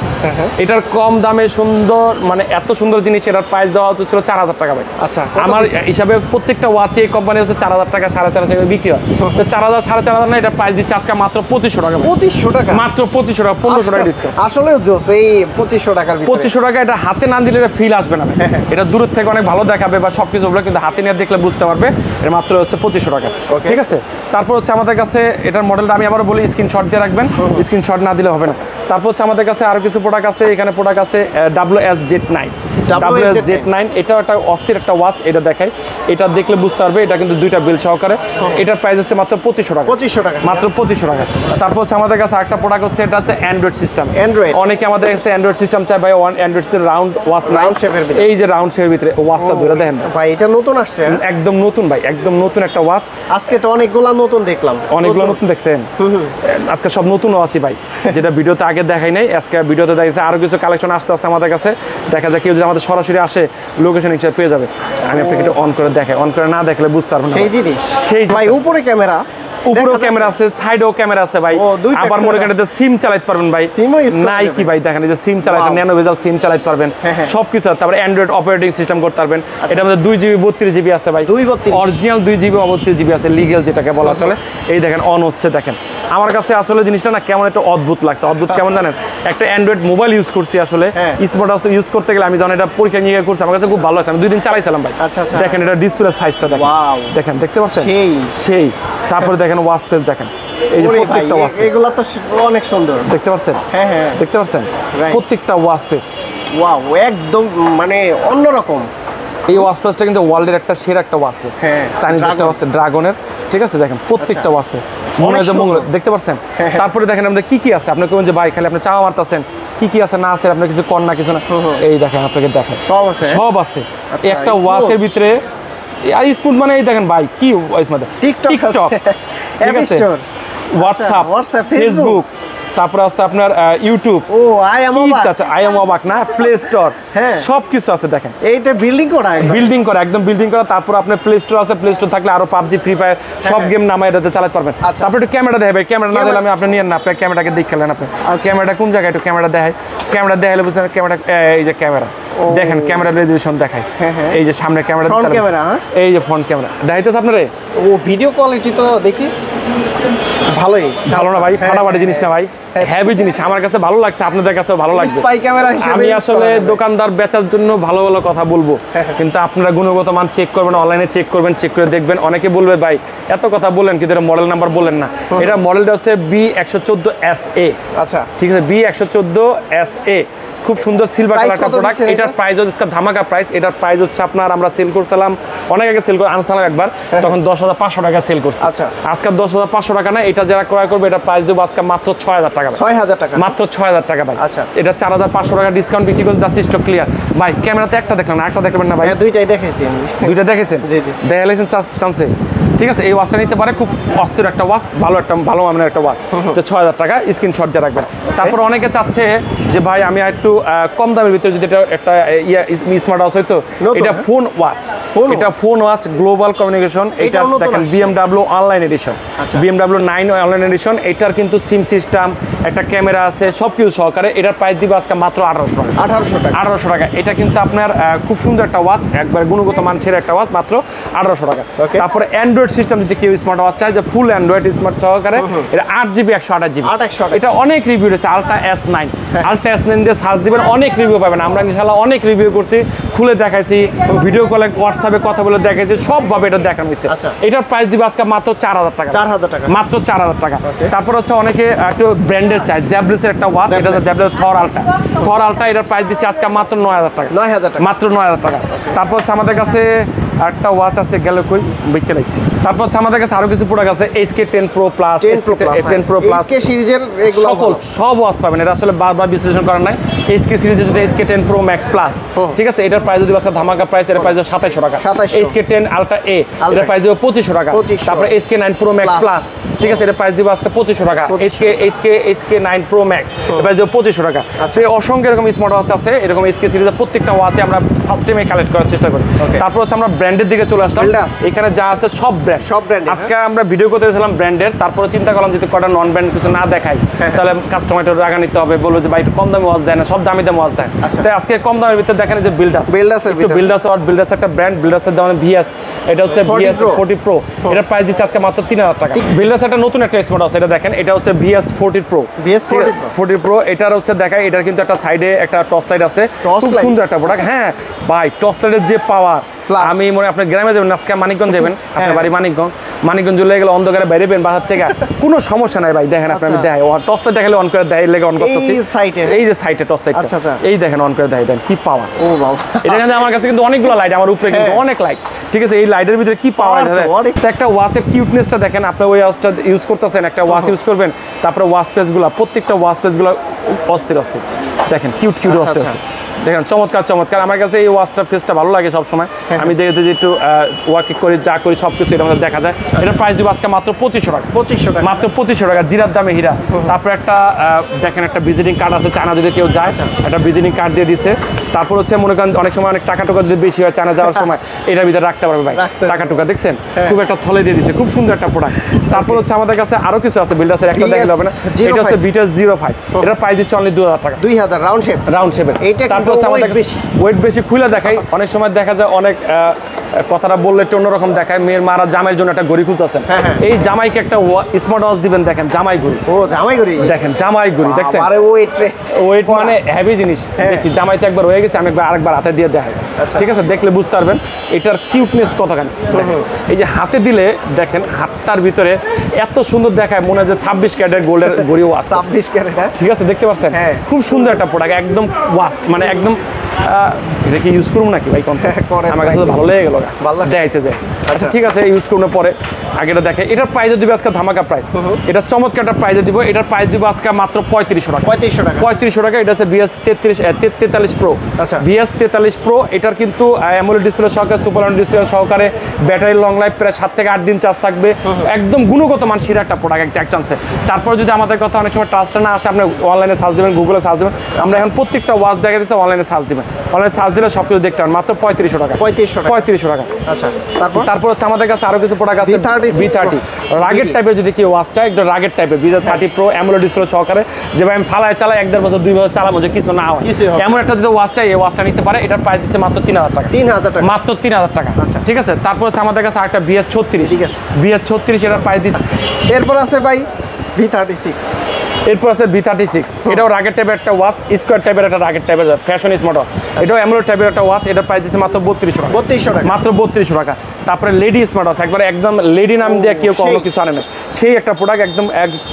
এটার কম দামে সুন্দর, মানে এত সুন্দর জিনিস, এটার প্রাইস দেওয়া হচ্ছিল 4000 টাকা ভাই। আচ্ছা, আমার হিসাবে প্রত্যেকটা ওয়াচে কোম্পানি হচ্ছে 4000 টাকা, 4500 টাকা বিক্রি হয়, তো 4000 4500 না, এটা প্রাইস দিচ্ছে আজকে মাত্র 2500 টাকা, 2500 টাকা, মাত্র 2500 টাকা, 1500 টাকা ডিসকাউন্ট। আসলে জোস, এই 2500 টাকার ভিতরে, 2500 টাকা, এটা হাতে না দিলে এটা ফিল আসবে না, এটা দূরের থেকে অনেক ভালো দেখাবে বা সবকিছু বলে, কিন্তু হাতে নিয়ে দেখলে বুঝতে পারবে এটা মাত্র হচ্ছে 2500 টাকা। ঠিক আছে, তারপর হচ্ছে আমাদের কাছে এটার মডেলটা আমি আবার বলি, স্ক্রিনশট দিয়ে রাখবেন, স্ক্রিনশট না দিলে হবে না। তারপর হচ্ছে আমাদের কাছে আরো কিছু প্রোডাক্ট আছে, এখানে প্রোডাক্ট আছে WSZ9, এটাও একটা অস্থির একটা ওয়াচ, এটা দেখাই, এটা দেখলে বুঝতে পারবে, এটা কিন্তু দুইটা বেল সহকারে। এটার প্রাইস হচ্ছে মাত্র 2500 টাকা, 2500 টাকা, মাত্র 2500 টাকা। তারপর হচ্ছে আমাদের কাছে আরেকটা প্রোডাক্ট হচ্ছে, এটা হচ্ছে অ্যান্ড্রয়েড সিস্টেম। অনেকে আমাদের কাছে অ্যান্ড্রয়েড সিস্টেম চায় ভাই, অ্যান্ড্রয়েড রাউন্ড ওয়াচ, এই যে রাউন্ড শেপের ভিতরে ওয়াচটা ধরে দেখেন ভাই, এটা নতুন আসছে, একদম নতুন ভাই, একদম নতুন একটা ওয়াচ। আজকে তো অনেকগুলা নতুন দেখলাম, অনেকগুলো নতুন দেখছেন, আজকে সব নতুন ওয়াচই ভাই, যেটা ভিডিওতে আগে দেখাই নাই, আজকে ভিডিওতে দেখেছে। আরো কিছু কালেকশন আস্তে আস্তে আমাদের কাছে দেখা যায়, কেউ যদি আমাদের সরাসরি আসে লোকেশন হিসেবে পেয়ে যাবে। আমি আপনাকে একটু অন করে দেখাই, অন করে না দেখলে বুঝতে পারবেন না সেই জিনিস। সেই ভাই উপরে ক্যামেরা, উপরেও ক্যামেরা আছে, সাইডেও ক্যামেরা আছে ভাই। আবার মনে করেন এটা সিম চালাতে পারবেন ভাই, নাই কি ভাই দেখেন এই যে সিম চালাতে, ন্যানো ভেজাল সিম চালাতে পারবেন সবকিছু। তারপরে অ্যান্ড্রয়েড অপারেটিং সিস্টেম করতে পারবেন। এটার মধ্যে 2GB 32GB আছে ভাই, অরিজিনাল 2GB 32GB আছে, লিগ্যাল যেটাকে বলা চলে। এই দেখেন অন হচ্ছে, দেখেন আমার কাছে আসলে জিনিসটা না কেমন একটা অদ্ভুত লাগছে। অদ্ভুত কেমন জানেন, একটা অ্যান্ড্রয়েড মোবাইল ইউজ করছি আসলে, স্মার্ট ওয়াচ ইউজ করতে গেলে আমি যখন এটা পরীক্ষা নিয়ে করছি আমার কাছে খুব ভালো লাগছে। আমি 2 দিন চালাইছিলাম ভাই। দেখেন এটা ডিসপ্লে সাইজটা দেখেন, দেখেন দেখতে পাচ্ছেন সেই। তারপরে দেখেন ওয়াচ পেজ দেখেন, এই যে প্রত্যেকটা ওয়াচ পেজ, এগুলা তো অনেক সুন্দর দেখতে পাচ্ছেন। দেখতে পাচ্ছেন প্রত্যেকটা ওয়াচ পেজ, ওয়াও একদম মানে অন্যরকম। এই ওয়াচ পেজটা কিন্তু ওয়ার্ল্ডের একটা সেরা একটা ওয়াচ পেজ, চাইনিজ একটা ওয়াচ ড্রাগনের, ঠিক আছে। দেখেন প্রত্যেকটা ওয়াচ পেজ মনে হয় যে মঙ্গল, দেখতে পাচ্ছেন। তারপরে দেখেন আমাদের কি কি আছে, আপনি কোন যে ভাই খালি আপনি চাওয়া মারতেছেন কি কি আছে না আছে, আপনি কিছু কর না কিছু না, এই দেখেন আপনাকে দেখেন সব আছে একটা ওয়াচের ভিতরে। স্মুথ মানে এই দেখেন ভাই কি ওয়াচ মানে টিকটক, ঠিক আছে, হোয়াটসঅ্যাপ, ফেসবুক, তারপর আছে আপনার ইউটিউব, আই এম অবাক না, প্লে স্টোর, সবকিছু আছে। দেখেন এইটা বিল্ডিং করা একদম বিল্ডিং করা। তারপর আপনার প্লে স্টোর আছে, প্লে স্টোর থাকলে আরো পাবজি, ফ্রি ফায়ার সব গেম নামা এটাতে চালাতে পারবেন। তারপর একটু ক্যামেরা দেখাবে, ক্যামেরা না দিলে আমি আপনি নিয়েন না, আপনার ক্যামেরাকে দেখলেন আপনি ক্যামেরাটা কোন জায়গায়, একটু ক্যামেরা দেখায়, ক্যামেরা দেখাইলে বুঝছেন ক্যামেরা, এই যে ক্যামেরা দেখেন, ক্যামেরা রেজলিউশন দেখায়, এই যে সামনে ক্যামেরা, এই যে ফ্রন্ট ক্যামেরা দেখাইতেছে আপনারে। ও ভিডিও কোয়ালিটি তো দেখি ভালোই, ভালো না ভাই, ফাটাফাটি জিনিসটা ভাই, হেভি জিনিস, আমার কাছে ভালো লাগছে, আপনাদের কাছেও ভালো লাগছে। আমি আসলে দোকানদার বেচার জন্য ভালো ভালো কথা বলবো, কিন্তু আপনারা গুণগত মান চেক করবেন, অনলাইনে চেক করবেন, চেক করে দেখবেন। অনেকে বলবে ভাই এত কথা বলেন কিন্তু এটা মডেল নাম্বার বলেন না। এটা মডেলটা হচ্ছে B114SA, আচ্ছা ঠিক আছে, B114SA, খুব সুন্দর সিলভার কালারটা প্রোডাক্ট। এটার প্রাইস হচ্ছে ধামাকা প্রাইস। এটার প্রাইস হচ্ছে আপনার, আমরা সেল করছিলাম অনেক আগে, সেল করে আনছিলাম একবার, তখন 10,500 টাকা সেল করছি। আজকে 10,500 টাকা না, এটা যারা ক্রয় করবে এটা প্রাইস দেবো আজকে মাত্র 6,000 টাকা, মাত্র 6,000 টাকা ভাই। এটা 4,500 টাকা ডিসকাউন্ট বিক্রি করে যাচ্ছে, স্টক ক্লিয়ার ভাই। ক্যামেরাতে একটা দেখলাম না, একটা দেখবেন না ভাই? দুইটাই দেখেছি আমি। দুইটা দেখেছেন? দেখাইছেন চান্সে, ঠিক আছে। এই ওয়াচটা নিতে পারে, খুব অস্থির একটা ওয়াচ, ভালো মানের একটা ওয়াচ। তো 6,000 টাকা স্ক্রিনশট দিয়ে রাখবেন। তারপর অনেকে চাচ্ছে যে ভাই আমি একটু কম দামের ভিতরে যদি এটা একটা স্মার্ট ওয়াচ হইতো, এটা ফোন ওয়াচ, এটা ফোন ওয়াচ গ্লোবাল কমিউনিকেশন। এটা দেখেন BMW online addition, BMW 9 online addition. এটার কিন্তু সিম সিস্টেম, একটা ক্যামেরা আছে, সব কিছু সহকারে। এটার প্রাইস দিব আজকে মাত্র 1800 টাকা। এটা কিন্তু আপনার খুব সুন্দর একটা ওয়াচ, একবার গুণগত মান ছেড়ে একটা ওয়াচ, মাত্র 1800 টাকা। তারপরে অ্যান্ড্রয়েড সিস্টেম যদি কেউ স্মার্ট ওয়াচ চায়, যে ফুল অ্যান্ড্রয়েড স্মার্ট সহকারে, এটা 8GB 128GB। এটা অনেক রিভিউ রয়েছে, আলট্রা S9, আলট্রা S9 দিয়ে সার্চ দিবেন, অনেক রিভিউ পাবেন। আমরা ইনশাআল্লাহ অনেক রিভিউ করছি, খুলে দেখাইছি, ভিডিও কলে হোয়াটসঅ্যাপে কথা বলে দেখাইছি, সবভাবে এটা দেখানো হয়েছে। এটার প্রাইস দিব আজকে মাত্র 4,000 টাকা, মাত্র 4,000 টাকা। তারপর হচ্ছে অনেকে একটু ব্র্যান্ডের চাই, জ্যাবলিসের একটা ওয়াচ, এটা হচ্ছে জ্যাবলিস থর আলট্রা। এটার প্রাইস দিচ্ছি আজকে মাত্র 9,000 টাকা, মাত্র 9,000 টাকা। তারপর হচ্ছে আমাদের কাছে একটা ওয়াচ আছে, গেল কই বেচে লাইছি। তারপর হচ্ছে আমাদের কাছে আরো কিছু প্রোডাক্ট আছে, SK10 Pro Plus, SK10 Pro Plus, SK সিরিজের এগুলো সব ওয়াচ পাবেন। এটা আসলে বারবার বিশ্লেষণ করার নাই। SK সিরিজে যদি SK10 Pro Max Plus, ঠিক আছে, এটার প্রাইস যদি আজকে ধামাকা প্রাইস, এর প্রাইস 2700 টাকা। SK10 Ultra A, এটার প্রাইস দিব 2500 টাকা। তারপর SK9 Pro Max Plus, ঠিক আছে, এটার প্রাইস দিব আজকে 2500 টাকা। SK9 Pro Max, এর প্রাইস দিব 2500 টাকা। এই অসংখ্য এরকম স্মার্ট ওয়াচ আছে, এরকম SK সিরিজের প্রত্যেকটা ওয়াচে আমরা ফার্স্ট টাইমে কালেক্ট করার চেষ্টা করি। তারপর হচ্ছে আমরা ব্র্যান্ডের দিকে চলে আসলাম। এখানে যা আছে সব ব্র্যান্ড। আজকে আমরা ভিডিও করতে গেছিলাম ব্র্যান্ডের, তারপরে চিন্তা করলাম যদি কটা নন ব্র্যান্ড কিছু না দেখাই তাহলে কাস্টমার একটু রাগা নিতে হবে, বলবো যে ভাই একটু কম দামি ওয়াচ দেয় না, সব দামি দামি ওয়াচ দেয়। তাই আজকে কম দামের ভিতরে দেখেন যে বিল্ডার্স একটা ব্র্যান্ড, বিল্ডার্সের দাম VS, এটা হচ্ছে VS 40 Pro, এটার প্রাইস দিচ্ছে আজকে মাত্র 3,000 টাকা। বিল্ডার্স একটা নতুন একটা স্মার্ট ওয়াচ, এটা দেখেন, এটা হচ্ছে VS 40 Pro। এটার হচ্ছে দেখায়, এটার কিন্তু একটা সাইডে একটা টর্চ লাইট আছে, খুব সুন্দর একটা প্রোডাক্ট। হ্যাঁ ভাই, টর্চ লাইটের যে পাওয়ার, আমি মনে আপনার গ্রামে যাবেন, আজকে মানিকগঞ্জ যাবেন, আপনার বাড়ি মানিকগঞ্জ চলে গেলে অন্ধকারে বাইরেবেন বাসার থেকে, কোনো সমস্যা নাই ভাই। দেখেন আপনি, আমি দেখাই, টর্চ লাইট দেখালে অন করে দেয়, লেগে অন করতেছি, এই যে সাইডে টর্চ লাইট, এই দেখেন অন করে দেয়, দেন কি পাওয়ার। এটা কিন্তু আমার কাছে কিন্তু অনেকগুলো লাইট, আমার উপরে কিন্তু অনেক লাইট, ঠিক আছে। এই লাইটের ভিতরে কি পাওয়ার, একটা ওয়াচের কিউটনেসটা দেখেন। আপনি ওই ওয়াচটা ইউজ করতেছেন, একটা ওয়াচ ইউজ করবেন, তারপরে ওয়াচ পেজগুলো, প্রত্যেকটা ওয়াচ পেজগুলো অস্থির দেখেন, কিউট ওয়াচ আছে। দেখেন চমৎকার চমৎকার। আমার কাছে এই ওয়াচটা ফেসটা ভালো লাগে সবসময়। আমি দেখে যে একটু ওয়ার্ক করি, যা করি সব কিছু এর মধ্যে দেখা যায়। এটার প্রাইস দিব আজকে মাত্র 2500 টাকা। 2500 টাকা, মাত্র 2500 টাকা, জিরার দামে হীরা। তারপর একটা দেখেন একটা ভিজিটিং কার্ড আছে, চায়না যদি কেউ যায় একটা ভিজিটিং কার্ড দিয়ে দিছে। তারপর হচ্ছে মনে করেন অনেক সময় অনেক টাকা টুকা যদি বেশি হয় চায়না যাওয়ার সময় এটার ভিতরে রাখতে পারবে ভাই, টাকা টুকা দেখছেন খুব একটা থলে দিয়ে দিছে, খুব সুন্দর একটা প্রোডাক্ট। তারপর হচ্ছে আমাদের কাছে আরো কিছু আছে, বিল্ডার্সের একটা দেখলে হবে না, এটা হচ্ছে বিটাস 05, এটার প্রাইস দিচ্ছে অনলি 2000 টাকা। 2000 রাউন্ড শেপ, রাউন্ড শেপের। তারপর হচ্ছে আমাদের ওয়েট বেশি খুলে দেখাই, অনেক সময় দেখা যায় অনেক কথাটা বললে একটু অন্যরকম দেখায়, মেয়ের মারা জামাইয়ের জন্য একটা ঘড়ি খুঁজতেছেন, এই জামাইকে একটা স্মার্ট ওয়াচ দিবেন, দেখেন জামাই ঘড়ি। ও জামাই ঘড়ি, দেখেন জামাই ঘড়ি দেখছেন, আরে ওয়েট মানে হেভি জিনিস। দেখি জামাইতে একবার হয়ে গেছে, আমি একবার আরেকবার হাতে দিয়ে দেখাই, ঠিক আছে, দেখলে বুঝতে পারবেন এটার কিউটনেস কতখানি। এই যে হাতে দিলে দেখেন হাতটার ভিতরে এত সুন্দর দেখায়, মনে হয় যে 26 ক্যারেটের গোল্ডের ঘড়িও আছে। 26 ক্যারেট, ঠিক আছে, দেখতে পাচ্ছেন খুব সুন্দর একটা প্রোডাক্ট, একদম ওয়াচ মানে একদম। এটা কি ইউজ করুন নাকি ভাই? আমার কাছে তো ভালো লেগে গেল, দেখাইতে যায়। আচ্ছা ঠিক আছে, ইউজ করুন পরে আগেটা দেখে। এটার প্রাইসে দিব আজকে ধামাকা প্রাইস, এটা চমৎকার একটা প্রাইসে দিব। এটার প্রাইস দিব আজকে মাত্র 3500 টাকা। 3500 টাকা। এটা হচ্ছে বিএস 43 প্রো। বিএস 43 প্রো, এটার কিন্তু অ্যামোলেড ডিসপ্লে সহকারে, সুপার অ্যামোলেড ডিসপ্লে সহকারে, ব্যাটারি লং লাইফ, প্রায় 7 থেকে 8 দিন চার্জ থাকবে, একদম গুণগত মান সেরা একটা প্রোডাক্ট এক চান্সে। তারপর যদি আমাদের কথা অনেক সময় ট্রাস্টটা না আসে, আপনি অনলাইনে সার্চ দেবেন, গুগলে সার্চ দেবেন, আমরা এখন প্রত্যেকটা ওয়াচ দেখা দিচ্ছে অনলাইনে সার্চ দিবেন, অনলাইনে সার্চ দিলে সব কিছু দেখতে পারেন, মাত্র 3500 টাকা। 3500 টাকা। আচ্ছা তারপর হচ্ছে আমাদের কাছে আরো কিছু প্রোডাক্ট আছে, V30 রাগের টাইপের, যদি কেউ ওয়াচ চায় একটু রাগের টাইপের, V30 প্রো অ্যামোলেড ডিসপ্লে সহকারে, যেভাবে আমি ফালায় চালাই 1.5 বছর 2 বছর চালাবো, যে কিছু না হয় এমন একটা যদি ওয়াচ চাই, এই ওয়াচটা নিতে পারে। এটার প্রাইস দিচ্ছে মাত্র 3000 টাকা। 3000 টাকা, মাত্র 3000 টাকা। ঠিক আছে, তারপর হচ্ছে আমাদের কাছে একটা VS 36, এটার প্রাইস দিচ্ছে। এরপর আছে ভাই V36, এরপর আছে V36, এটাও রাগের টাইপের একটা ওয়াচ, স্কোয়ার টাইপের একটা রাগের টাইপের ফ্যাশন স্মার্ট ওয়াচ, এটাও অ্যামোলেড টাইপের একটা ওয়াচ, এটার প্রাইস দিচ্ছে মাত্র 3200 টাকা। 3200 টাকা, মাত্র 3200 টাকা। তারপরে লেডি স্মার্ট ওয়াচ, একবার একদম লেডি নাম দিয়ে কেউ কোনো কিছু আনে না, সেই একটা প্রোডাক্ট, একদম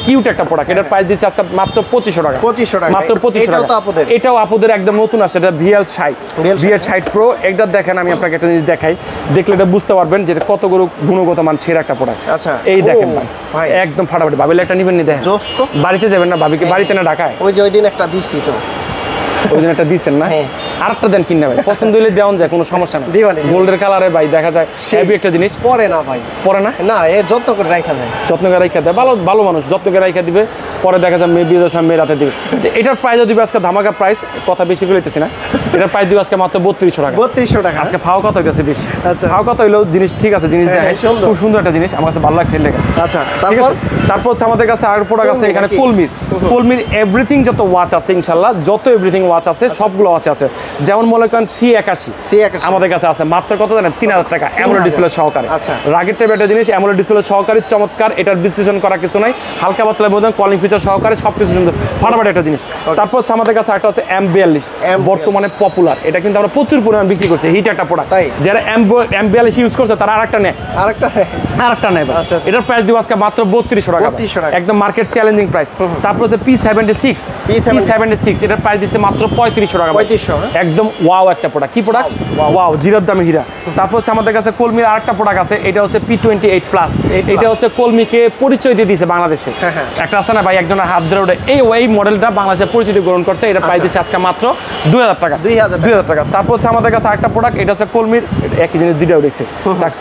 কিউট একটা প্রোডাক্ট, এটার প্রাইস দিচ্ছে আজকে মাত্র 2500 টাকা। 2500 টাকা, মাত্র 2500 টাকা। এটাও আপুদের একদম নতুন আছে, এটা VL60 প্রো। এটা দেখেন, আমি আপনাকে একটা জিনিস দেখাই, দেখলে এটা বুঝতে পারবেন যে কত গুণগত মান সেরা একটা প্রোডাক্ট। আচ্ছা এই দেখেন ভাই, একদম ফাটাফাটি। ভাবিলে একটা নিবেন নি, দেখেন বাড়িতে যাবেন না, ভাবিকে বাড়িতে না ঢাকায়, ওই যে ওই দিন একটা দিচ্ছি তো, ওই দিন একটা দিচ্ছেন না, আরেকটা দেন কিনা ভাই, পছন্দ হলে দেওয়া যায়, কোনো সমস্যা নেই। গোল্ডের কালারে ভাই দেখা যায় হেভি একটা জিনিস, পরে না ভাই, পরে না, না এ যত্ন করে রাখা যায়, যত্ন করে রাখা দেয়, ভালো ভালো মানুষ যত্ন করে রাখা দিবে, পরে দেখা যায় মেয়ে বিয়ের সময় মেয়ে রাতে দিবে। এটার প্রাইসও দিবে আজকে ধামাকা প্রাইস, কথা বেশি বলতেছি না, এটার প্রাইস দিবে আজকে মাত্র 3200 টাকা। 3200 টাকা আজকে ফাও কথা হইতেছে বেশি। আচ্ছা ফাও কথা হইলেও জিনিস ঠিক আছে, জিনিস দেখায় খুব সুন্দর একটা জিনিস, আমার কাছে ভালো লাগছে লেখা। আচ্ছা তারপর হচ্ছে আমাদের কাছে আর প্রোডাক্ট আছে এখানে, কলমির এভরিথিং যত ওয়াচ আছে ইনশাআল্লাহ, যত এভরিথিং ওয়াচ আছে সবগুলো ওয়াচ আছে। যেমন মনে করেন C81 আমাদের কাছে আছে মাত্র কত জানেন, 3000 টাকা, অ্যামোলেড ডিসপ্লে সহকারে। রাগের টাইপের একটা জিনিস, অ্যামোলেড ডিসপ্লে সহকারে, চমৎকার, এটার বিশ্লেষণ করা কিছু নাই, হালকা পাতলা বোধ কলিং ফিচার সহকারে, সবকিছু সুন্দর ফাটাফাটি একটা জিনিস। তারপর হচ্ছে আমাদের কাছে একটা আছে M42, বর্তমানে পপুলার, এটা কিন্তু আমরা প্রচুর পরিমাণে বিক্রি করছি, হিট একটা প্রোডাক্ট, যারা M42 ইউজ করছে তারা আরেকটা নেয়, আরেকটা নেয়। এটার প্রাইস দিব আজকে মাত্র 3200 টাকা, একদম মার্কেট চ্যালেঞ্জিং প্রাইস। তারপর হচ্ছে P76, এটার প্রাইস দিচ্ছে মাত্র 3500 টাকা, একদম ওয়াও একটা প্রোডাক্ট। কি প্রোডাক্ট? ওয়াও, জিরার দামে হীরা। তারপর হচ্ছে আমাদের কাছে কলমির আরেকটা প্রোডাক্ট আছে, এটা হচ্ছে P28 প্লাস, এটা হচ্ছে কলমিকে পরিচয় দিয়ে দিয়েছে বাংলাদেশে, একটা আছে না ভাই একজনের হাত ধরে ওঠে, এই মডেলটা বাংলাদেশে পরিচিতি গ্রহণ করছে, এটা প্রাইস দিচ্ছে আজকে মাত্র 2000 টাকা। 2000 টাকা। তারপর হচ্ছে আমাদের কাছে আরেকটা প্রোডাক্ট, এটা হচ্ছে কলমির একই জিনিস দুইটা উঠেছে,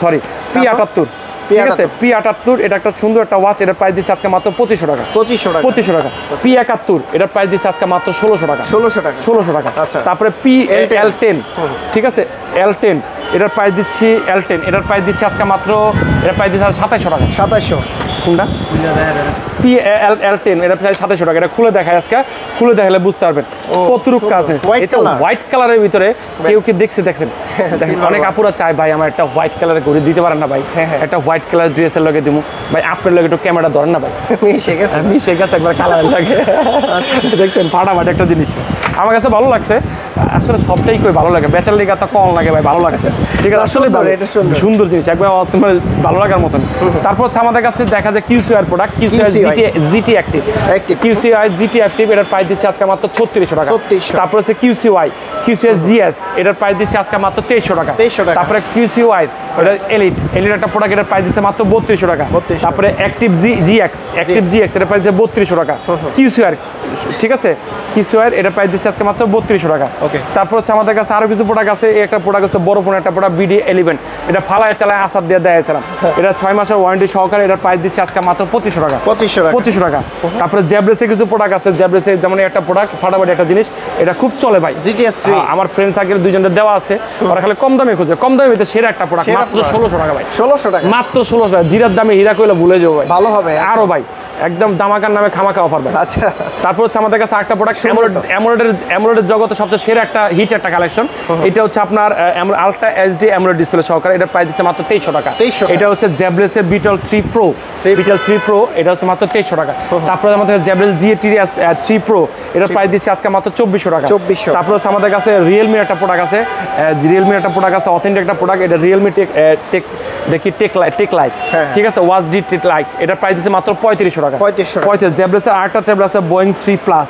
সরি P78, ঠিক আছে P78, এটা একটা সুন্দর একটা ওয়াচ, এটার প্রাইস দিচ্ছে আজকে মাত্র 2500 টাকা। 2500 টাকা। P71, এটার প্রাইস দিচ্ছে আজকে মাত্র 1600 টাকা। 1600 টাকা। তারপরে PL10, ঠিক আছে L10, এটার প্রাইস দিচ্ছি L10, এটার প্রাইস দিচ্ছে আজকে মাত্র, এটার প্রাইস দিচ্ছে 2700 টাকা। 2700 কোনটা? PL10, এটার প্রাইস 2700 টাকা। এটা খুলে দেখায় আজকে, খুলে দেখালে বুঝতে পারবেন কতটুক কাজ নেই। এটা হোয়াইট কালারের ভিতরে কেউ কি দেখছেন, অনেক আপুরা চায় ভাই আমার একটা হোয়াইট কালারের ঘড়ি দিতে পারেন না ভাই, একটা হোয়াইট কালার ড্রেসের লগে দিমু ভাই, আপনার লগে একটু ক্যামেরা ধরেন না ভাই, মিশে গেছে একবার কালারের লাগে, দেখছেন ফাটাফাটি একটা জিনিস, আমার কাছে ভালো লাগছে। আসলে সবটাই কই ভালো লাগে, বেচার লিগা তো কম লাগে ভাই, ভালো লাগছে, ঠিক আছে, আসলে সুন্দর জিনিস, একবার তোমার ভালো লাগার মতন। তারপর হচ্ছে আমাদের কাছে দেখা যায় QCI product, QCI GT Active, QCI GT Active, এটার প্রাইস দিচ্ছে আজকে মাত্র 3600 টাকা। তারপর হচ্ছে QCI GS, এটার প্রাইস দিচ্ছে আজকে মাত্র 2300 টাকা। তারপরে QCI এটা এলিট একটা প্রোডাক্ট, এটার প্রাইস দিচ্ছে মাত্র 3200 টাকা। তারপরে অ্যাক্টিভ জিএক্স এটা প্রাইস দিচ্ছে 3200 টাকা। কিউসিআর, ঠিক আছে, কিউসিআর এটা প্রাইস দিচ্ছে আজকে মাত্র 3200 টাকা। তারপর হচ্ছে আমাদের কাছে আরো কিছু প্রোডাক্ট আছে। এই একটা প্রোডাক্ট আছে বড় ফোনের একটা প্রোডাক্ট BD11, এটা ফালায় চালায় আসাদ দিয়ে দেখাইছিলাম। এটা 6 মাসের ওয়ারেন্টি সহকারে, এটার প্রাইস দিচ্ছে আজকে মাত্র 2500 টাকা। 2500 টাকা। তারপরে জ্যাবরেসের কিছু প্রোডাক্ট আছে। জ্যাবরেসের যেমন একটা প্রোডাক্ট ফাটাফাটি একটা জিনিস, এটা খুব চলে ভাই। GTS 3 আমার ফ্রেন্ড সার্কেল দুইজনের দেওয়া আছে, ওরা খালি কম দামে খুঁজে। কম দামে সেরা একটা প্রোডাক্ট মাত্র 1600 টাকা ভাই। 1600 টাকা মাত্র 1600 টাকা। জিরার দামে হীরা কইলে ভুলে যাবো ভাই, ভালো হবে আরো ভাই, একদম দামাকার নামে খামাখা অফার ভাই। আচ্ছা, তারপর হচ্ছে আমাদের কাছে একটা প্রোডাক্ট অ্যামোলেডের জগতে সবচেয়ে সেরা একটা হিট একটা কালেকশন। এটা হচ্ছে আপনার আলট্রা এইচডি অ্যামোলেড ডিসপ্লে সহকারে, এটা প্রাইস দিচ্ছে মাত্র 2300 টাকা। এটা হচ্ছে জ্যাবরেসের বিটল 3 প্রো, এটা হচ্ছে মাত্র 2300 টাকা। তারপরে আমাদের জ্যাবরেস GT3 প্রো, এটার প্রাইস দিচ্ছে আজকে মাত্র 2400 টাকা। তারপর হচ্ছে আমাদের কাছে রিয়েলমির একটা প্রোডাক্ট আছে, অথেন্টিক একটা প্রোডাক্ট, এটা রিয়েলমি টেক লাইফ, ঠিক আছে, ওয়াচ ডি টেক লাইফ, এটার প্রাইস দিচ্ছে মাত্র 3500 টাকা। 3500। জ্যাবরেসের আরেকটা ট্যাবলেট আছে বোয়িং 3 প্লাস,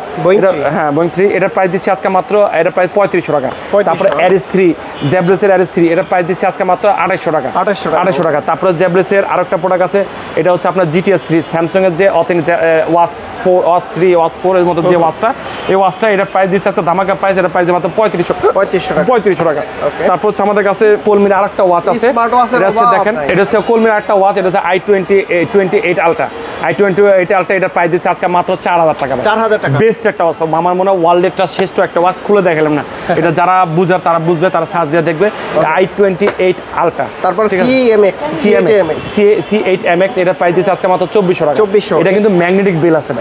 হ্যাঁ বোয়িং 3, এটার প্রাইস দিচ্ছে আজকে মাত্র, এটার প্রাইস 3500 টাকা। তারপরে অ্যারিস 3, জ্যাবরেসের অ্যারিস 3, এটার প্রাইস দিচ্ছে আজকে মাত্র 2800 টাকা। 2800 টাকা। তারপরে জ্যাবরেসের আরেকটা প্রোডাক্ট আছে, এটা হচ্ছে আপনার GTS 3, স্যামসাং এর যে অথেন্টিক ওয়াচ 4 এর মতো যে ওয়াচটা, এই ওয়াচটা এটার প্রাইস দিচ্ছে আজকে ধামাকা প্রাইস, এটার প্রাইস মাত্র 3500 টাকা। তারপর হচ্ছে আমাদের কাছে কোলমির আরেকটা ওয়াচ আছে, এটা হচ্ছে দেখেন, এটা হচ্ছে কোলমির আরেকটা ওয়াচ, এটা হচ্ছে i28 আলট্রা, এটার প্রাইস দিচ্ছে আজকে মাত্র 4000 টাকা। 4000 টাকা। বেস্ট একটা ওয়াচ, আমার মনে হয় ওয়ার্ল্ডের একটা শ্রেষ্ঠ একটা ওয়াচ, খুলে দেখালাম না, এটা যারা বুঝার তারা বুঝবে, তারা সার্চ দিয়ে দেখবে। i28 আলট্রা, তারপর C8MX, এটার প্রাইস দিচ্ছে আজকে মাত্র 2400 টাকা। এটা কিন্তু ম্যাগনেটিক বেল আছে,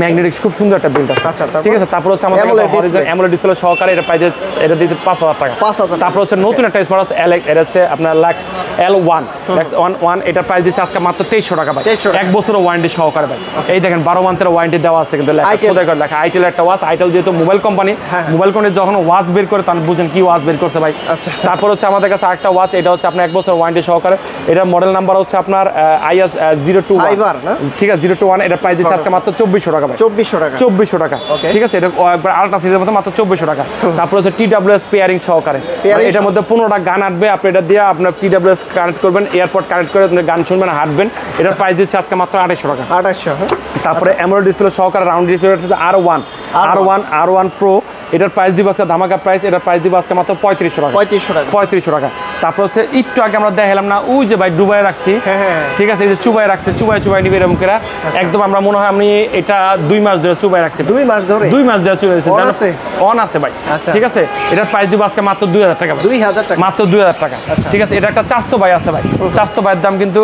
ম্যাগনেটিক খুব সুন্দর একটা বেল আছে, ঠিক আছে। তারপর হচ্ছে আমাদের কাছে হরিজন অ্যামোলেড ডিসপ্লে সহকারে, এটা প্রাইস এটা দিতে 5000 টাকা। তারপর হচ্ছে নতুন একটা স্মার্ট ওয়াচ এটা হচ্ছে আপনার লাক্স L1, এটা প্রাইস দিচ্ছে আজকে মাত্র 2300 টাকা ভাই। 1 বছরের ওয়ারেন্টি সহকারে ভাই। এই দেখেন 12 মান্থের ওয়ারেন্টি দেওয়া আছে, কিন্তু লেখা আইটেল একটা ওয়াচ। আইটেল যেহেতু মোবাইল কোম্পানি, মোবাইল কোম্পানি যখন ওয়াচ বের করে তখন বুঝেন কি ওয়াচ বের করছে ভাই। তারপর হচ্ছে আমাদের কাছে আরেকটা ওয়াচ, এটা হচ্ছে আপনার 1 বছর ওয়ারেন্টি সহকারে, এটার মডেল নাম্বার হচ্ছে আপনার IS 021, ঠিক আছে, 021, এটা প্রাইস দিচ্ছে আজকে মাত্র 2400 টাকা ভাই। 2400 টাকা, ঠিক আছে। এটা একবার আলট্রা সিরিজের মতো মাত্র 2400 টাকা। তারপর হচ্ছে TWS পেয়ারিং সহকারে, এটার মধ্যে 15টা গান আসবে, আপনি এটা দিয়ে আপনার TWS কানেক্ট করবেন, এয়ারপড কানেক্ট করে আপনি গান শুনবেন, হাঁটবেন, এটার প্রাইস দিচ্ছে আজকে মাত্র 2800 টাকা। 2800। তারপরে অ্যামোলেড ডিসপ্লে সহকারে রাউন্ড ডিসপ্লে R1 প্রো, এটার প্রাইস দিব আজকে ধামাকা প্রাইস, এটার প্রাইস দিব আজকে মাত্র 3500 টাকা। 3500 টাকা। তারপর হচ্ছে একটু আগে আমরা দেখালাম না, ওই যে ভাই ডুবাই রাখছি, ঠিক আছে, এই যে চুবাই রাখছে, চুবাই নিবে এরকম করে একদম, আমরা মনে হয় আমি এটা 2 মাস ধরে চুবাই রাখছি। 2 মাস ধরে চুবাইছি, অন আছে ভাই, ঠিক আছে। এটার প্রাইস দিব আজকে মাত্র 2000 টাকা। 2000 টাকা, মাত্র 2000 টাকা, ঠিক আছে। এটা একটা চাস্তো ভাই আছে ভাই, চাস্তো ভাইয়ের দাম কিন্তু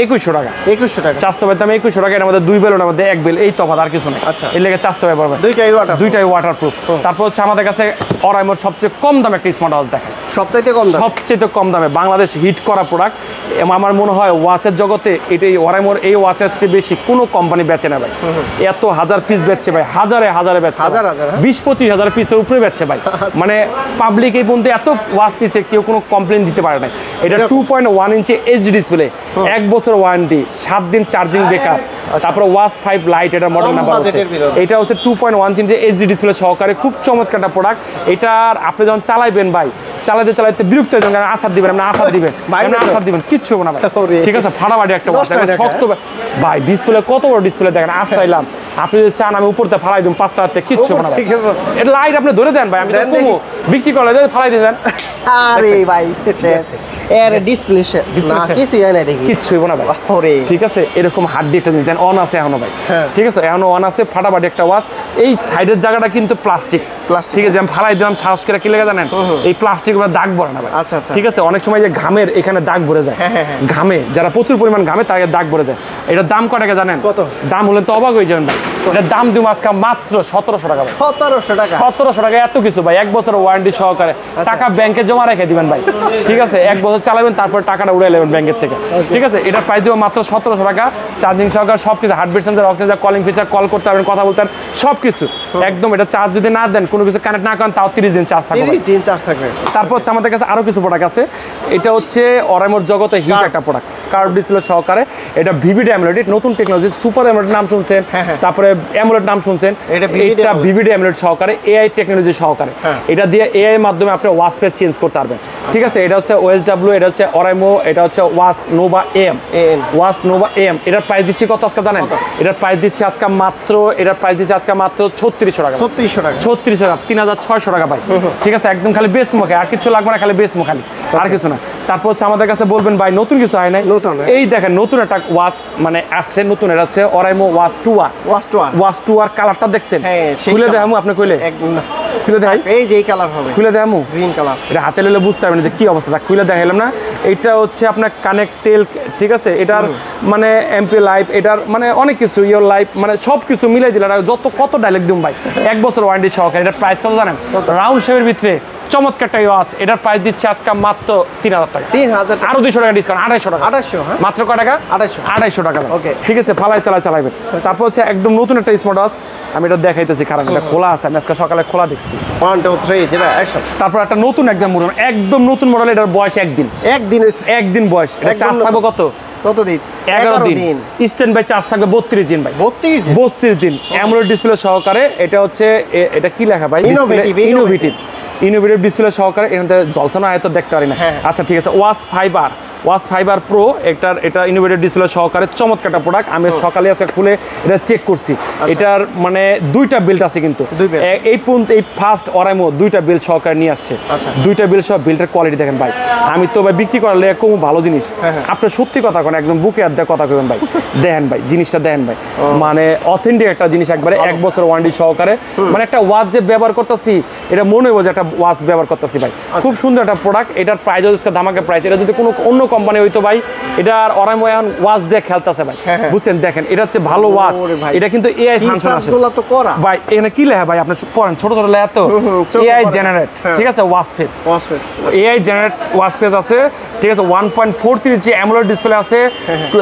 2100 টাকা। 2100 টাকা চাস্তো ভাইয়ের দাম 2100 টাকা। এর মধ্যে 2 বেলের মধ্যে 1 বেল, এই তফাৎ, আর কিছু নেই। এর লেগে চাস্তো ভাই পড়বে, দুইটাই ওয়াটারপ্রুফ। তারপর হচ্ছে আমাদের কাছে অরাইমোর সবচেয়ে কম দামে একটা স্মার্ট ওয়াচ দেখেন, সবচেয়ে কম দামে বাংলাদেশ হিট করা প্রোডাক্ট। আমার মনে হয় ওয়াচের জগতে এটাই অরাইমোর, এই ওয়াচের চেয়ে বেশি কোনো কোম্পানি বেচে না ভাই। এত হাজার পিস বেচছে ভাই, হাজারে বেচছে, 20-25 হাজার পিসের উপরে বেচছে ভাই। মানে পাবলিক এই পর্যন্ত এত ওয়াচ দিচ্ছে, কেউ কোনো কমপ্লেন দিতে পারে না। এটা 2.1 ইঞ্চি HD ডিসপ্লে, 1 বছর ওয়ারেন্টি, 7 দিন চার্জিং ব্যাকআপ। তারপরে ওয়াচ 5 লাইট, এটার মডেল নাম্বার আছে। এটা হচ্ছে 2.1 ইঞ্চি HD ডিসপ্লে সহকারে, খুব চমৎকার একটা প্রোডাক্ট। এটার আপনি যখন চালাইবেন ভাই, চালাইতে বিরক্ত হয়ে যাবেন, আসার দিবেন, আসার দিবেন, কিচ্ছু হবে না ভাই, ঠিক আছে। ফাটাফাটি একটা ওয়াচ, শক্ত ভাই। ডিসপ্লে কত বড় ডিসপ্লে দেখেন, আসাইলাম, আপনি যদি চান আমি উপরতে ফালাই দিন 5 টাকাতে, কিচ্ছু হবে না ভাই। এটা লাইট আপনি ধরে দেন ভাই, আমি তো কমো বিক্রি করলে ফালাই দিয়ে দেন। আরে ভাই এর ডিসপ্লে না কিছু হয় না, দেখি কিচ্ছু হবে না ভাই, ঠিক আছে। এরকম হার্ড একটা জিনিস দেন, অন আছে এখনো ভাই, ঠিক আছে, এখনো অন আছে, ফাটাফাটি একটা ওয়াচ। এই সাইডের জায়গাটা কিন্তু প্লাস্টিক, ঠিক আছে, আমি ফালাই দিলাম সাহস করে, কি লেগে জানেন, এই প্লাস্টিক দাগ ভরে না ভাই, ঠিক আছে। অনেক সময় যে ঘামের এখানে দাগ ভরে যায়, ঘামে যারা প্রচুর পরিমাণ ঘামে তাদের দাগ ভরে যায়। এটার দাম কত টাকা জানেন? দাম হলে তো অবাক হয়ে যাবেন ভাই। এটার দাম দিব আজকে মাত্র 1700 টাকা ভাই। 1700 টাকা, এত কিছু ভাই। 1 বছর ওয়ারেন্টি সহকারে, টাকা ব্যাংকে জমা রেখে দিবেন ভাই, ঠিক আছে। 1 বছর চালাবেন, তারপর টাকাটা উড়াই নেবেন ব্যাংকের থেকে, ঠিক আছে। এটার প্রাইস দিব মাত্র 1700 টাকা। চার্জিং সহকারে সবকিছু, heartbeat sensor, oxygen, calling feature, call করতে পারবেন, কথা বলতে পারবেন, সবকিছু একদম। এটা চার্জ যদি না দেন, কোনো কিছু কানেক্ট না করেন, তাও 30 দিন চার্জ থাকবে। তারপর হচ্ছে আমাদের কাছে আরো কিছু প্রোডাক্ট আছে। এটা হচ্ছে অরাইমোর জগতে হিট একটা প্রোডাক্ট, কার্ভ ডিসপ্লে সহকারে। এটা ভিভিডি অ্যামোলেড, নতুন টেকনোলজি, সুপার অ্যামোলেড নাম শুনছেন, তারপরে অ্যামোলেড নাম শুনছেন, এটা ভিভিডি অ্যামোলেড সহকারে এআই টেকনোলজি সহকারে। এটা দিয়ে এআই এর মাধ্যমে আপনি ওয়াচ ফেস চেঞ্জ করতে পারবেন, ঠিক আছে। এটা হচ্ছে OSW, এটা হচ্ছে অরাইমো, এটা হচ্ছে watch Nova AM, watch Nova AM। এটার প্রাইস দিচ্ছি কত আজকে জানেন? এটার প্রাইস দিচ্ছি আজকে মাত্র 3600 টাকা। 3600 টাকা, 3600 টাকা ভাই, ঠিক আছে। একদম খালি বেস মুখে, আর কিছু লাগবে না, খালি বেস মুখ, খালি আর কিছু না। তারপর হচ্ছে আমাদের কাছে বলবেন ভাই নতুন কিছু হয় নাই, এই দেখেন নতুন একটা ওয়াচ মানে আসছে, নতুন এটা হচ্ছে অরাইমো ওয়াচ 2R। ওয়াচ 2R কালারটা দেখছেন? খুলে দেখামু, আপনি কইলে খুলে দেখাই, এই যে এই কালার হবে, খুলে দেখামু, গ্রিন কালার। এটা হাতে নিলে বুঝতে পারবেন যে কি অবস্থা, খুলে দেখাইলাম না। এটা হচ্ছে আপনার কানেক্টেল, ঠিক আছে। এটার মানে এমপি লাইফ, এটার মানে অনেক কিছু, ইয়োর লাইফ, মানে সব কিছু মিলাই দিলাম, যত কত ডাইলেক্ট দিম ভাই, 1 বছর ওয়ারেন্টি সহকারে। এটার প্রাইস কত জানেন? রাউন্ড শেপের ভিতরে চমৎকার একটা ওয়াচ, এটার প্রাইস দিচ্ছে আজকে মাত্র 3000 টাকা। 3000, আরো 200 টাকা ডিসকাউন্ট, 250 টাকা। 250, মাত্র কয় টাকা? 250 টাকা। ওকে, ঠিক আছে, ফালাই চালাবেন। তারপর হচ্ছে একদম নতুন একটা স্মার্ট ওয়াচ, আমি এটা দেখাইতেছি, কারণ এটা খোলা আছে, আমি আজকে সকালে খোলা দেখছি। 1 2 3 যেটা অ্যাকশন। তারপর একটা নতুন একদম নতুন মডেল, এটার বয়স একদিন বয়স। এটা চার্জ থাকবে কত দিন? 11 দিন। স্ট্যান্ড বাই চার্জ থাকবে 32 দিন ভাই, 32 দিন। অ্যামোলেড ডিসপ্লে সহকারে। এটা হচ্ছে এটা কি লেখা ভাই? ইনোভেটিভ ডিসপ্লে সহকারে। এখানে জলসানো আয়তো দেখতে পারি না। আচ্ছা ঠিক আছে। ওয়াচ ফাইবার প্রো, এটা ইনোভেটিভ ডিসপ্লে সহকারে চমৎকার একটা প্রোডাক্ট। আমি সকালে আজকে খুলে এটা চেক করছি। এটার মানে 2টা বিল্ড আছে, কিন্তু এই পর্যন্ত এই ফার্স্ট অরাইমো 2টা বিল্ড সহকারে নিয়ে আসছে। 2টা বিল্ড সহ বিল্ডের কোয়ালিটি দেখেন ভাই, আমি তো ভাই বিক্রি করালে খুব ভালো জিনিস, আপনি সত্যি কথা কোন একদম বুকে আর কথা কইবেন ভাই। দেখেন ভাই জিনিসটা, দেখেন ভাই, মানে অথেন্টিক একটা জিনিস, একবারে 1 বছর ওয়ারেন্টি সহকারে। মানে একটা ওয়াচ যে ব্যবহার করতেছি, এটা মনে হয় যে একটা ওয়াচ ব্যবহার করতেছি ভাই। খুব সুন্দর একটা প্রোডাক্ট। এটার প্রাইস হচ্ছে ধামাকা প্রাইস। এটা যদি কোনো অন্য কোম্পানি হইতো ভাই, এটা আর অরাইমো এখন ওয়াচ দিয়ে খেলতেছে ভাই, বুঝছেন? দেখেন এটা হচ্ছে ভালো ওয়াচ, এটা কিন্তু এআই ফাংশন আছে ভাই। এখানে কি লেখা ভাই? আপনি পড়েন, ছোট ছোট লেখা তো, এআই জেনারেট, ঠিক আছে, watch face, AI generate watch face আছে, ঠিক আছে। 1.43 জি অ্যামোলেড ডিসপ্লে আছে,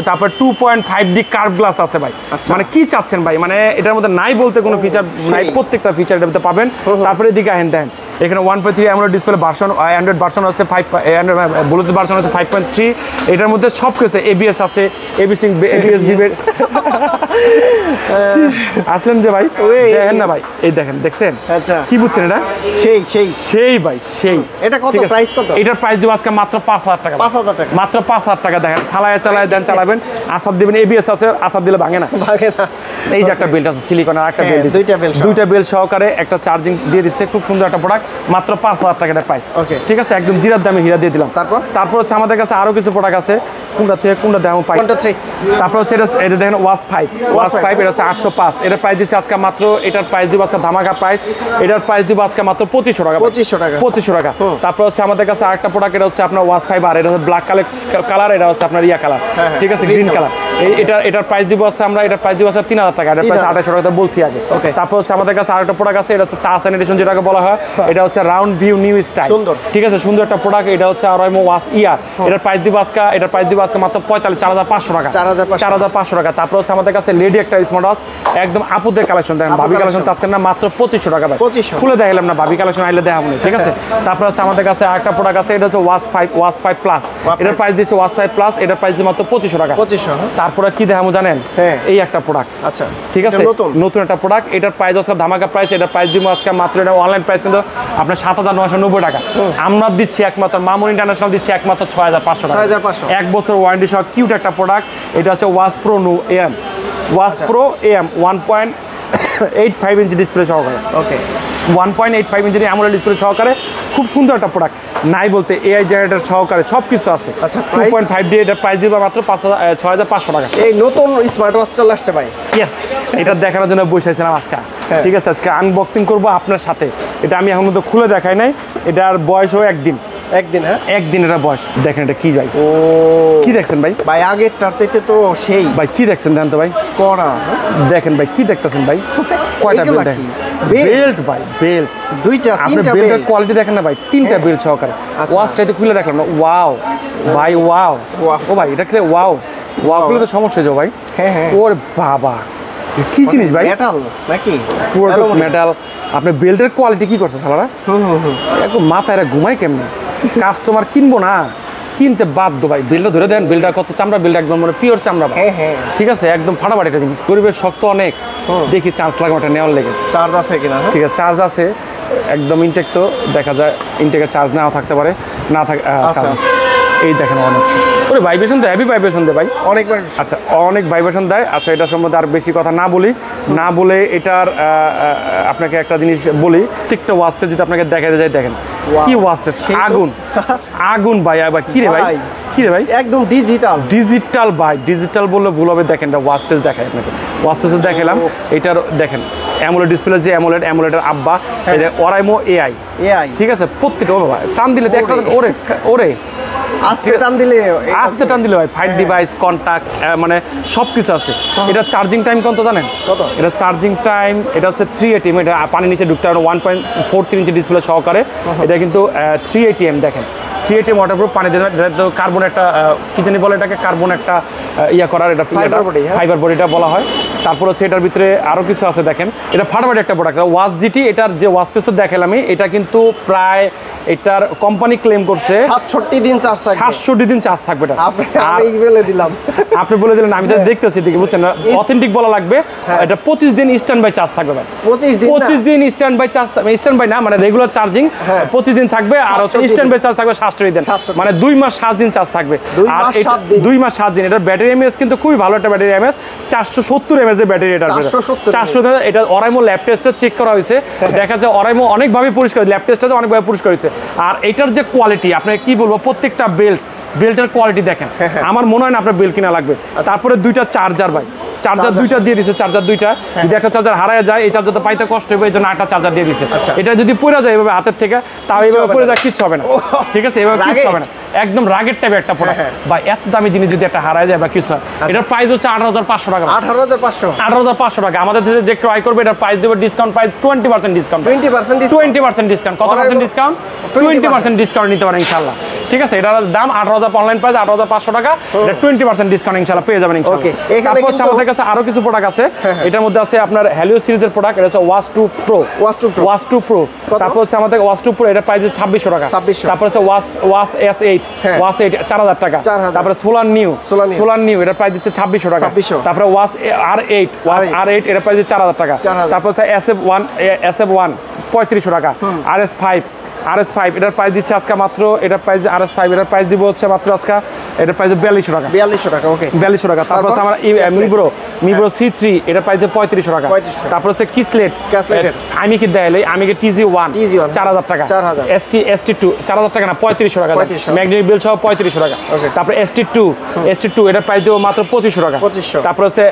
তারপর 2.5D কার্ভ গ্লাস আছে ভাই। মানে কি চাচ্ছেন ভাই? মানে এটার মধ্যে নাই বলতে কোনো ফিচার নাই, প্রত্যেকটা ফিচার এটার মধ্যে পাবেন। তারপরে এদিকে আহেন দেখেন, এখানে 1.3 AMOLED display version, Android version আছে 5, ব্লুটুথ ভার্সন আছে 5.3। এটার মধ্যে সব কিছু এবিএস আছে, এবিএস বিবের আসলেন যে ভাই, দেখেন না ভাই, এই দেখেন, দেখছেন কি বুঝছেন? এটা সেই ভাই, সেই। এটা কত প্রাইস? কত এটার প্রাইস দিব আজকে মাত্র 5000 টাকা। 5000 টাকা, মাত্র 5000 টাকা। দেখেন চালায় দেন, চালাবেন, আসাদ দিবেন, এবিএস আছে, আসাদ দিলে ভাঙে না। এই যে একটা বেল্ট আছে সিলিকনের, একটা বেল্ট, 2টা বেল্ট সহকারে একটা চার্জিং দিয়ে দিচ্ছে। খুব সুন্দর একটা প্রোডাক্ট, মাত্র 5000 টাকা এটার প্রাইস, ঠিক আছে। একদম জিরার দামে হীরা দিয়ে দিলাম। তারপর হচ্ছে আমাদের কাছে আরো কিছু প্রোডাক্ট আছে, কোনটা দাম পাই। তারপর হচ্ছে এটা দেখেন ওয়াচ 5, এটা হচ্ছে 805। এটার প্রাইস দিচ্ছে আজকে মাত্র, এটার প্রাইস দিব আজকে ধামাকা প্রাইস, এটার প্রাইস দিব আজকে মাত্র 2500 টাকা। 2500 টাকা। তারপর হচ্ছে আমাদের কাছে আরেকটা প্রোডাক্ট, এটা হচ্ছে আপনার ওয়াচ 5R, এটা হচ্ছে ব্ল্যাক কালার, এটা হচ্ছে আপনার ইয়া কালার, ঠিক আছে, গ্রিন কালার। এটার প্রাইস দিব আছে আমরা, এটার প্রাইস দিব আছে 3000 টাকা। এটার প্রাইস 2800 টাকা বলছি আগে। তারপর হচ্ছে আমাদের কাছে আরেকটা প্রোডাক্ট আছে, এটা হচ্ছে টাচ এডিশন যেটাকে বলা হয়। এটা হচ্ছে রাউন্ড ভিউ নিউ স্টাইল, ঠিক আছে, সুন্দর একটা প্রোডাক্ট। এটা হচ্ছে অরাইমো ওয়াচ ইয়ার, এটার প্রাইস দিব আজকে মাত্র 45,000 টাকা, 4500 টাকা। তারপর হচ্ছে আমাদের কাছে লেডি একটা স্মার্ট ওয়াচ, একদম আপুদের কালেকশন, দেখেন ভাবি কালেকশন চাচ্ছেন না, মাত্র 2500 টাকা ভাই। খুলে দেখালাম না, ভাবি কালেকশন আইলে দেখাবো না, ঠিক আছে। তারপর হচ্ছে আমাদের কাছে আরেকটা প্রোডাক্ট আছে, এটা হচ্ছে ওয়াচ 5 প্লাস, এটার প্রাইস দিচ্ছে ওয়াচ 5 প্লাস, এটার প্রাইস দিয়ে মাত্র 2500 টাকা। তারপরে কি দেখাবো জানেন? এই একটা প্রোডাক্ট, আচ্ছা ঠিক আছে, নতুন একটা প্রোডাক্ট। এটার প্রাইস হচ্ছে ধামাকা প্রাইস, এটার প্রাইস দিব আজকে মাত্র, এটা অনলাইন প্রাইস কিন্তু আপনার 7990 টাকা। আমরা দিচ্ছি একমাত্র মামুন ইন্টারন্যাশনাল দিচ্ছি একমাত্র 6500 টাকা। 1 বছর ওয়ারেন্টি সহ কিউট একটা প্রোডাক্ট। এটা হচ্ছে watch pro AM, watch pro AM 1.85 inch display সহকারে, 1.85 ইঞ্চি অ্যামোলেড ডিসপ্লে সহকারে। খুব সুন্দর একটা প্রোডাক্ট, নাই বলতে এআই জেনারেটর সহকারে সব কিছু আছে। 2.5D, এটার প্রাইস দিব মাত্র 6500 টাকা। এই নতুন স্মার্ট ওয়াচ চলে আসছে ভাই। ইয়েস, এটা দেখানোর জন্য বসেছিলাম আজকে, ঠিক আছে। আজকে আনবক্সিং করবো আপনার সাথে। এটা আমি এখন মধ্যে খুলে দেখাই নাই, এটার বয়স হয়ে একদিন। একদিন এটা বয়স। দেখেন এটা কি ভাই, কি দেখছেন ভাই? ভাই আগেরটার চাইতে তো সেই ভাই। কি দেখছেন দেখেন তো ভাই, কড়া দেখেন ভাই, কি দেখতেছেন ভাই? কয়টা বেল্ট দেখেন? বেল্ট ভাই, বেল্ট 2টা 3টা বেল্টের কোয়ালিটি দেখেন না ভাই, 3টা বেল্ট সহকারে। ওয়াচটাইতে খুলে দেখলাম না, ওয়াও ভাই, ওয়াও। ও ভাই এটা কি ওয়াও, খুলে তো সমস্যা হয়ে ভাই। ওর বাবা, কি জিনিস ভাই? মেটাল নাকি? পুরো মেটাল। আপনি বেল্টের কোয়ালিটি কি করছে শালারা? একদম মাথায় ঘুমাই কেমনে? কাস্টমার কিনবো না, কিনতে বাধ্য ভাই। বিলটা ধরে দেন, বিলটা কত চামড়া, বিলটা একদম মানে পিওর চামড়া ভাই। ঠিক আছে, একদম ফাটাফাটি একটা জিনিস। গরিবের শক্ত অনেক, দেখি চান্স লাগে ওটা নেওয়ার লেগে। চার্জ আছে কিনা? ঠিক আছে, চার্জ আছে একদম ইনটেক, তো দেখা যায় ইনটেকের চার্জ নাও থাকতে পারে, না থাকে চার্জ আছে। এই দেখেন অন হচ্ছে, ওরে ভাইব্রেশন দেয়, হেভি ভাইব্রেশন দেয় ভাই, অনেক। আচ্ছা অনেক ভাইব্রেশন দেয়। আচ্ছা এটার সম্বন্ধে আর বেশি কথা না বলে এটার আপনাকে একটা জিনিস বলি, প্রত্যেকটা ওয়াসপেস যদি আপনাকে দেখাতে যায়, দেখেন কি ওয়াসপেস, আগুন আগুন ভাই। আবার কি রে ভাই, কি রে ভাই, একদম ডিজিটাল ভাই। ডিজিটাল বললে ভুল হবে। দেখেন এটা ওয়াসপেস দেখায় আপনাকে, ওয়াসপেসে দেখালাম। এটার দেখেন অ্যামোলেড ডিসপ্লে, যে অ্যামোলেডের আব্বা, এটা ওরাইমো এআই। ঠিক আছে, প্রত্যেকটা ও বাবা টান দিলে একটা ওরে ওরে আস্তে টান দিলে ভাই, ফাইট ডিভাইস, কন্টাক্ট, মানে সব কিছু আছে। এটা চার্জিং টাইম কত জানেন? কত? এটা চার্জিং টাইম, এটা হচ্ছে 380 এটা পানি নিচে ঢুকতে পারে, 1.43 ইঞ্চি ডিসপ্লে সহকারে। এটা কিন্তু 380 দেখেন, 380 ওয়াটারপ্রুফ, পানি দেবে। এটা তো কার্বন একটা কি জানি বলে এটাকে, কার্বন একটা ইয়া করার, এটা ফাইবার বডিটা বলা হয়। তারপর হচ্ছে এটার ভিতরে আরও কিছু আছে দেখেন, এটা ফাটাফাটি একটা প্রোডাক্ট। ওয়াচ জিটি, এটার যে ওয়াচপেস দেখালাম আমি, এটা কিন্তু প্রায় এটার কোম্পানি ক্লেম করছে 67 দিন চার্জ থাকবে, 67 দিন চার্জ থাকবে। এটা আমি বলে দিলাম, আপনি বলে দিলেন, আমি তো দেখতেছি দিকে, বুঝছেন না, অথেন্টিক বলা লাগবে। এটা 25 দিন স্ট্যান্ড বাই চার্জ থাকবে ভাই, 25 দিন stand by charge, stand by না মানে রেগুলার চার্জিং 25 দিন থাকবে, আর হচ্ছে স্ট্যান্ড বাই চার্জ থাকবে 67 দিন, মানে 2 মাস 7 দিন চার্জ থাকবে। আর 2 মাস 7 দিন। এটার ব্যাটারি এমএএস কিন্তু খুবই ভালো একটা ব্যাটারি এমএএস, 470 এমএএস এর ব্যাটারি। এটা 470, এটা অরাইমো ল্যাব টেস্টে চেক করা হয়েছে, দেখা যায় অরাইমো অনেকভাবে পরিষ্কার, ল্যাব টেস্টে অনেকভাবে পরিষ্কার হয়েছে। আর এটার যে কোয়ালিটি, আপনাকে কি বলবো, প্রত্যেকটা বেল্টের কোয়ালিটি দেখেন, আমার মনে হয় না আপনার বেল্ট কিনা লাগবে। তারপরে 2টা চার্জার ভাই, চার্জার 2টা দিয়ে দিছে, চার্জার 2টা। যদি একটা চার্জার হারায় যায়, এই চার্জারটা পাইতে কষ্ট হবে, এই জন্য একটা চার্জার দিয়ে দিছে। এটা যদি পড়ে যায় এভাবে হাতের থেকে, তাও এইভাবে পড়ে যায়, কিচ্ছু হবে না। ঠিক আছে, এভাবে কিচ্ছু হবে না, একদম রাগের টাইপের একটা প্রোডাক্ট। বা এত দামি জিনিস যদি একটা হারায় যায় বা কিছু হয়, এটার প্রাইস হচ্ছে 18,500 টাকা। 18,500 টাকা। আমাদের দেশে যে ক্রয় করবে, এটার প্রাইস দেবে ডিসকাউন্ট প্রাইস 20% ডিসকাউন্ট। 20% ডিসকাউন্ট। কত পার্সেন্ট ডিসকাউন্ট? 20% ডিসকাউন্ট নিতে পারেন ইনশাআল্লাহ। ঠিক আছে, এটার দাম 18,000, অনলাইন প্রাইস 18,500 টাকা। এটা 20% ডিসকাউন্ট ইনশাআল্লাহ পেয়ে যাবেন ইনশাআল্লাহ। তারপর হচ্ছে আমাদের কাছে আরো কিছু প্রোডাক্ট আছে। এটার মধ্যে আছে আপনার হ্যালিও সিরিজের প্রোডাক্ট, এটা হচ্ছে ওয়াচ 2 প্রো। তারপর হচ্ছে আমাদের ওয়াচ 2 প্রো, এটা প্রাইস 2600 টাকা। তারপর হচ্ছে ওয়াচ S8, ওয়াচ 8 4000 টাকা। তারপরে সোলার নিউ, এটা প্রাইস দিচ্ছে 2600 টাকা। তারপরে ওয়াচ R8, এটা প্রাইস 4000 টাকা। তারপর হচ্ছে SF1 3500 টাকা। RS5 এটার প্রাইস দিচ্ছে আজকে মাত্র, এটার প্রাইস RS5 এটার প্রাইস দিব হচ্ছে মাত্র আজকে, এটার প্রাইস 4200 টাকা। 4200 টাকা। তারপর হচ্ছে আমার মিব্রো C3, এটার প্রাইস 3500 টাকা। তারপর হচ্ছে কিসলেট, আমি কি দেখাইলে, আমি কি TG1 4000 টাকা। ST2 4000 টাকা না, 3500 টাকা। ম্যাগনেটিক বেল সহ 3500 টাকা। তারপর ST2 এটার প্রাইস দেবো মাত্র 2500 টাকা। তারপর হচ্ছে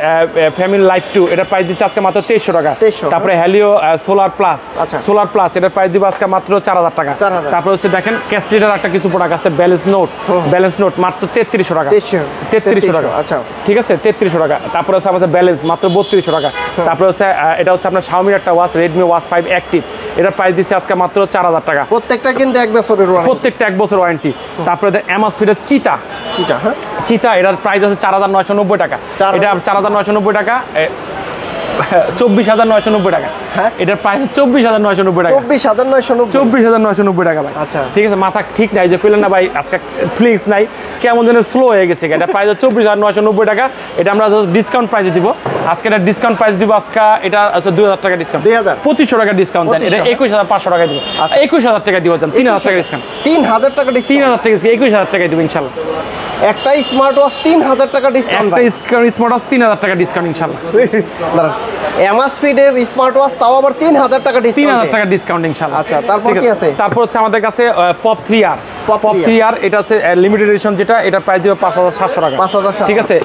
ফ্যামিলি লাইফ 2, এটার প্রাইস দিচ্ছে আজকে মাত্র 2300 টাকা। তারপরে হ্যালিও সোলার প্লাস, এটার প্রাইস দিব আজকে মাত্র 4000 টাকা। তারপর হচ্ছে দেখেন ক্যাসলিটার একটা কিছু প্রোডাক্ট আছে, ব্যালেন্স নোট মাত্র 3300 টাকা। 3300 টাকা, আচ্ছা ঠিক আছে, 3300 টাকা। তারপর হচ্ছে আমাদের ব্যালেন্স মাত্র 3200 টাকা। তারপর হচ্ছে এটা হচ্ছে আপনার শাওমির একটা ওয়াচ, রেডমি ওয়াচ 5 অ্যাক্টিভ, এটার প্রাইস দিচ্ছে আজকে মাত্র 4000 টাকা। প্রত্যেকটা কিন্তু 1 বছরের ওয়ারেন্টি, প্রত্যেকটা 1 বছর ওয়ারেন্টি। তারপরে অ্যামাসফিটের চিতা, এটার প্রাইস আছে 4990 টাকা। এটা 4990 টাকা, 24,990 টাকা। এটার প্রাইস 24,990 টাকা। 24,990 টাকা ভাই। আচ্ছা ঠিক আছে, মাথা ঠিক নাই যে পেলেন না ভাই, আজকে ফ্লিক্স নাই, কেমন যেন স্লো হয়ে গেছে। এটা প্রাইস 24,990 টাকা। এটা আমরা ডিসকাউন্ট প্রাইসে দিব আজকে, এটা ডিসকাউন্ট প্রাইস দিব আজকে, এটা আছে 2000 টাকা ডিসকাউন্ট, 2500 টাকা ডিসকাউন্ট। এটা 21,500 টাকা দিব, 21,000 টাকা দিব, 3000 টাকা ডিসকাউন্ট, 3000 টাকা ডিসকাউন্ট, 3000 টাকা, 21,000 টাকা দিব ইনশাআল্লাহ। একটা স্মার্ট ওয়াচ 3000 টাকা ডিসকাউন্ট, একটা স্মার্ট ওয়াচ 3000 টাকা ডিসকাউন্ট ইনশাআল্লাহ। অ্যামাসফিটের স্মার্ট ওয়াচ তাও আবার 3000 টাকা ডিসকাউন্ট, 3000 টাকা ডিসকাউন্ট ইনশাআল্লাহ। আচ্ছা তারপর কি আছে? তারপর হচ্ছে আমাদের কাছে পপ 3R, এটা আছে লিমিটেড এডিশন, যেটা এটা প্রাইস দিব 5700 টাকা। ঠিক আছে,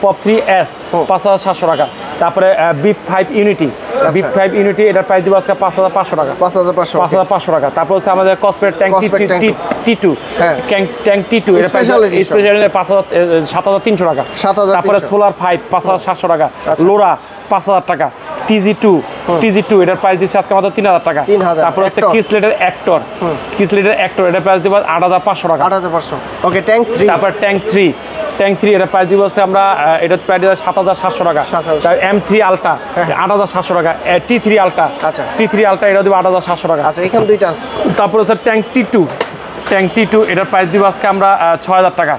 পপ 3S 5700 টাকা। তারপরে বিপ 5 ইউনিটি, এটার প্রাইস দিব আজকে 5500 টাকা। 5500 টাকা। তারপর হচ্ছে আমাদের কসপেট ট্যাঙ্ক T2, ট্যাঙ্ক T2, এটা প্রাইস স্পেশাল 7300 টাকা। তারপরে সোলার 5 5700 টাকা। লোরা 5000 টাকা। TG2, এটার প্রাইস দিচ্ছে আজকে মাত্র 3000 টাকা। তারপর হচ্ছে কিসলেটের অ্যাক্টর, এটার প্রাইস দিব 8500 টাকা। 8500। ওকে, ট্যাঙ্ক 3, তারপর ট্যাঙ্ক 3 এটার প্রাইস দিব হচ্ছে আমরা, এটার প্রাইস 7700 টাকা। তার M3 আলট্রা 8700 টাকা। T3 আলট্রা, এটা দিব 8700 টাকা। আচ্ছা এখানে দুইটা আছে। তারপর হচ্ছে ট্যাঙ্ক T2, ট্যাং T2 এটার প্রাইস দিব আজকে আমরা 6000 টাকা।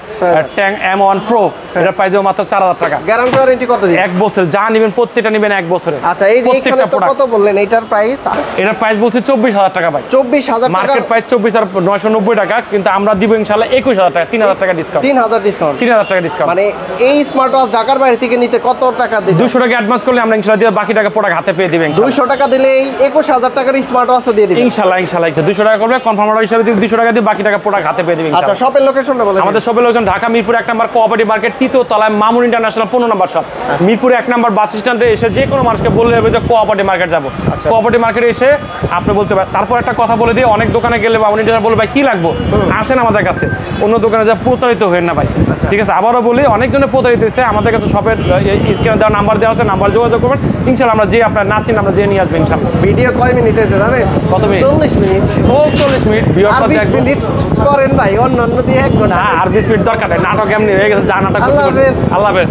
ট্যাং M1 Pro এটার প্রাইস দিব মাত্র 4000 টাকা। গ্যারান্টি ওয়ারেন্টি কত দিন? 1 বছর, যা নেবেন প্রত্যেকটা নেবেন 1 বছরে। আচ্ছা, এই যে এখানে তো কত বললেন এটার প্রাইস? এটার প্রাইস বলছি 24000 টাকা ভাই। 24000 টাকা মার্কেট প্রাইস 24990 টাকা, কিন্তু আমরা দিব ইনশাআল্লাহ 21000 টাকা, 3000 টাকা ডিসকাউন্ট। 3000 ডিসকাউন্ট, 3000 টাকা ডিসকাউন্ট। মানে এই স্মার্ট ওয়াচ ঢাকার বাইরে থেকে নিতে কত টাকা দিতে? 200 টাকা অ্যাডভান্স করলে আমরা ইনশাআল্লাহ দিয়ে বাকি টাকা প্রোডাক্ট হাতে পেয়ে দিবেন। 200 টাকা দিলে এই 21000 টাকার স্মার্ট ওয়াচও দিয়ে দিবেন ইনশাআল্লাহ। 200 টাকা করবে কনফার্ম অর্ডার হিসেবে 200 টাকা দিয়ে বাকি টাকা প্রোডাক্ট হাতে পেয়ে দিবেন। আচ্ছা, শপের লোকেশনটা বলেন। আমাদের শপের লোকেশন ঢাকা মিরপুর 1 নম্বর কোঅপারেটিভ মার্কেট, 3য় তলায় মামুন ইন্টারন্যাশনাল 15 নম্বর শপ। মিরপুর 1 নম্বর বাস স্ট্যান্ডে এসে যে কোনো মানুষকে বললে হবে যে কোঅপারেটিভ মার্কেট যাব। কোঅপারেটিভ মার্কেটে এসে আপনি বলতে পারেন। তারপর একটা কথা বলে দিই, অনেক দোকানে গেলে মামুন ইন্টারন্যাশনাল বলে ভাই কি লাগবে, আসেন আমাদের কাছে, অন্য দোকানে যা প্রতারিত হবেন না ভাই। ঠিক আছে, আবারও বলি, অনেকজনে প্রতারিত হয়েছে। আমাদের কাছে শপের স্ক্রিনে দেওয়া নাম্বার দেওয়া আছে, নাম্বার যোগাযোগ করবেন ইনশাআল্লাহ। আমরা যে আপনার নাচছেন আমরা যে নিয়ে আসবেন ইনশাআল্লাহ। ভিডিও কয় মিনিট হয়েছে জানেন? কত মিনিট? 40 মিনিট। ও 40 মিনিট ভিউয়ার্স আর 20 মিনিট করেন ভাই, অন্য দিয়ে 1 ঘন্টা। না, আর 20 মিনিট দরকার নেই, নাটক এমনি হয়ে গেছে, যা নাটক আল্লাহ হাফেজ। আল্লাহ হাফেজ।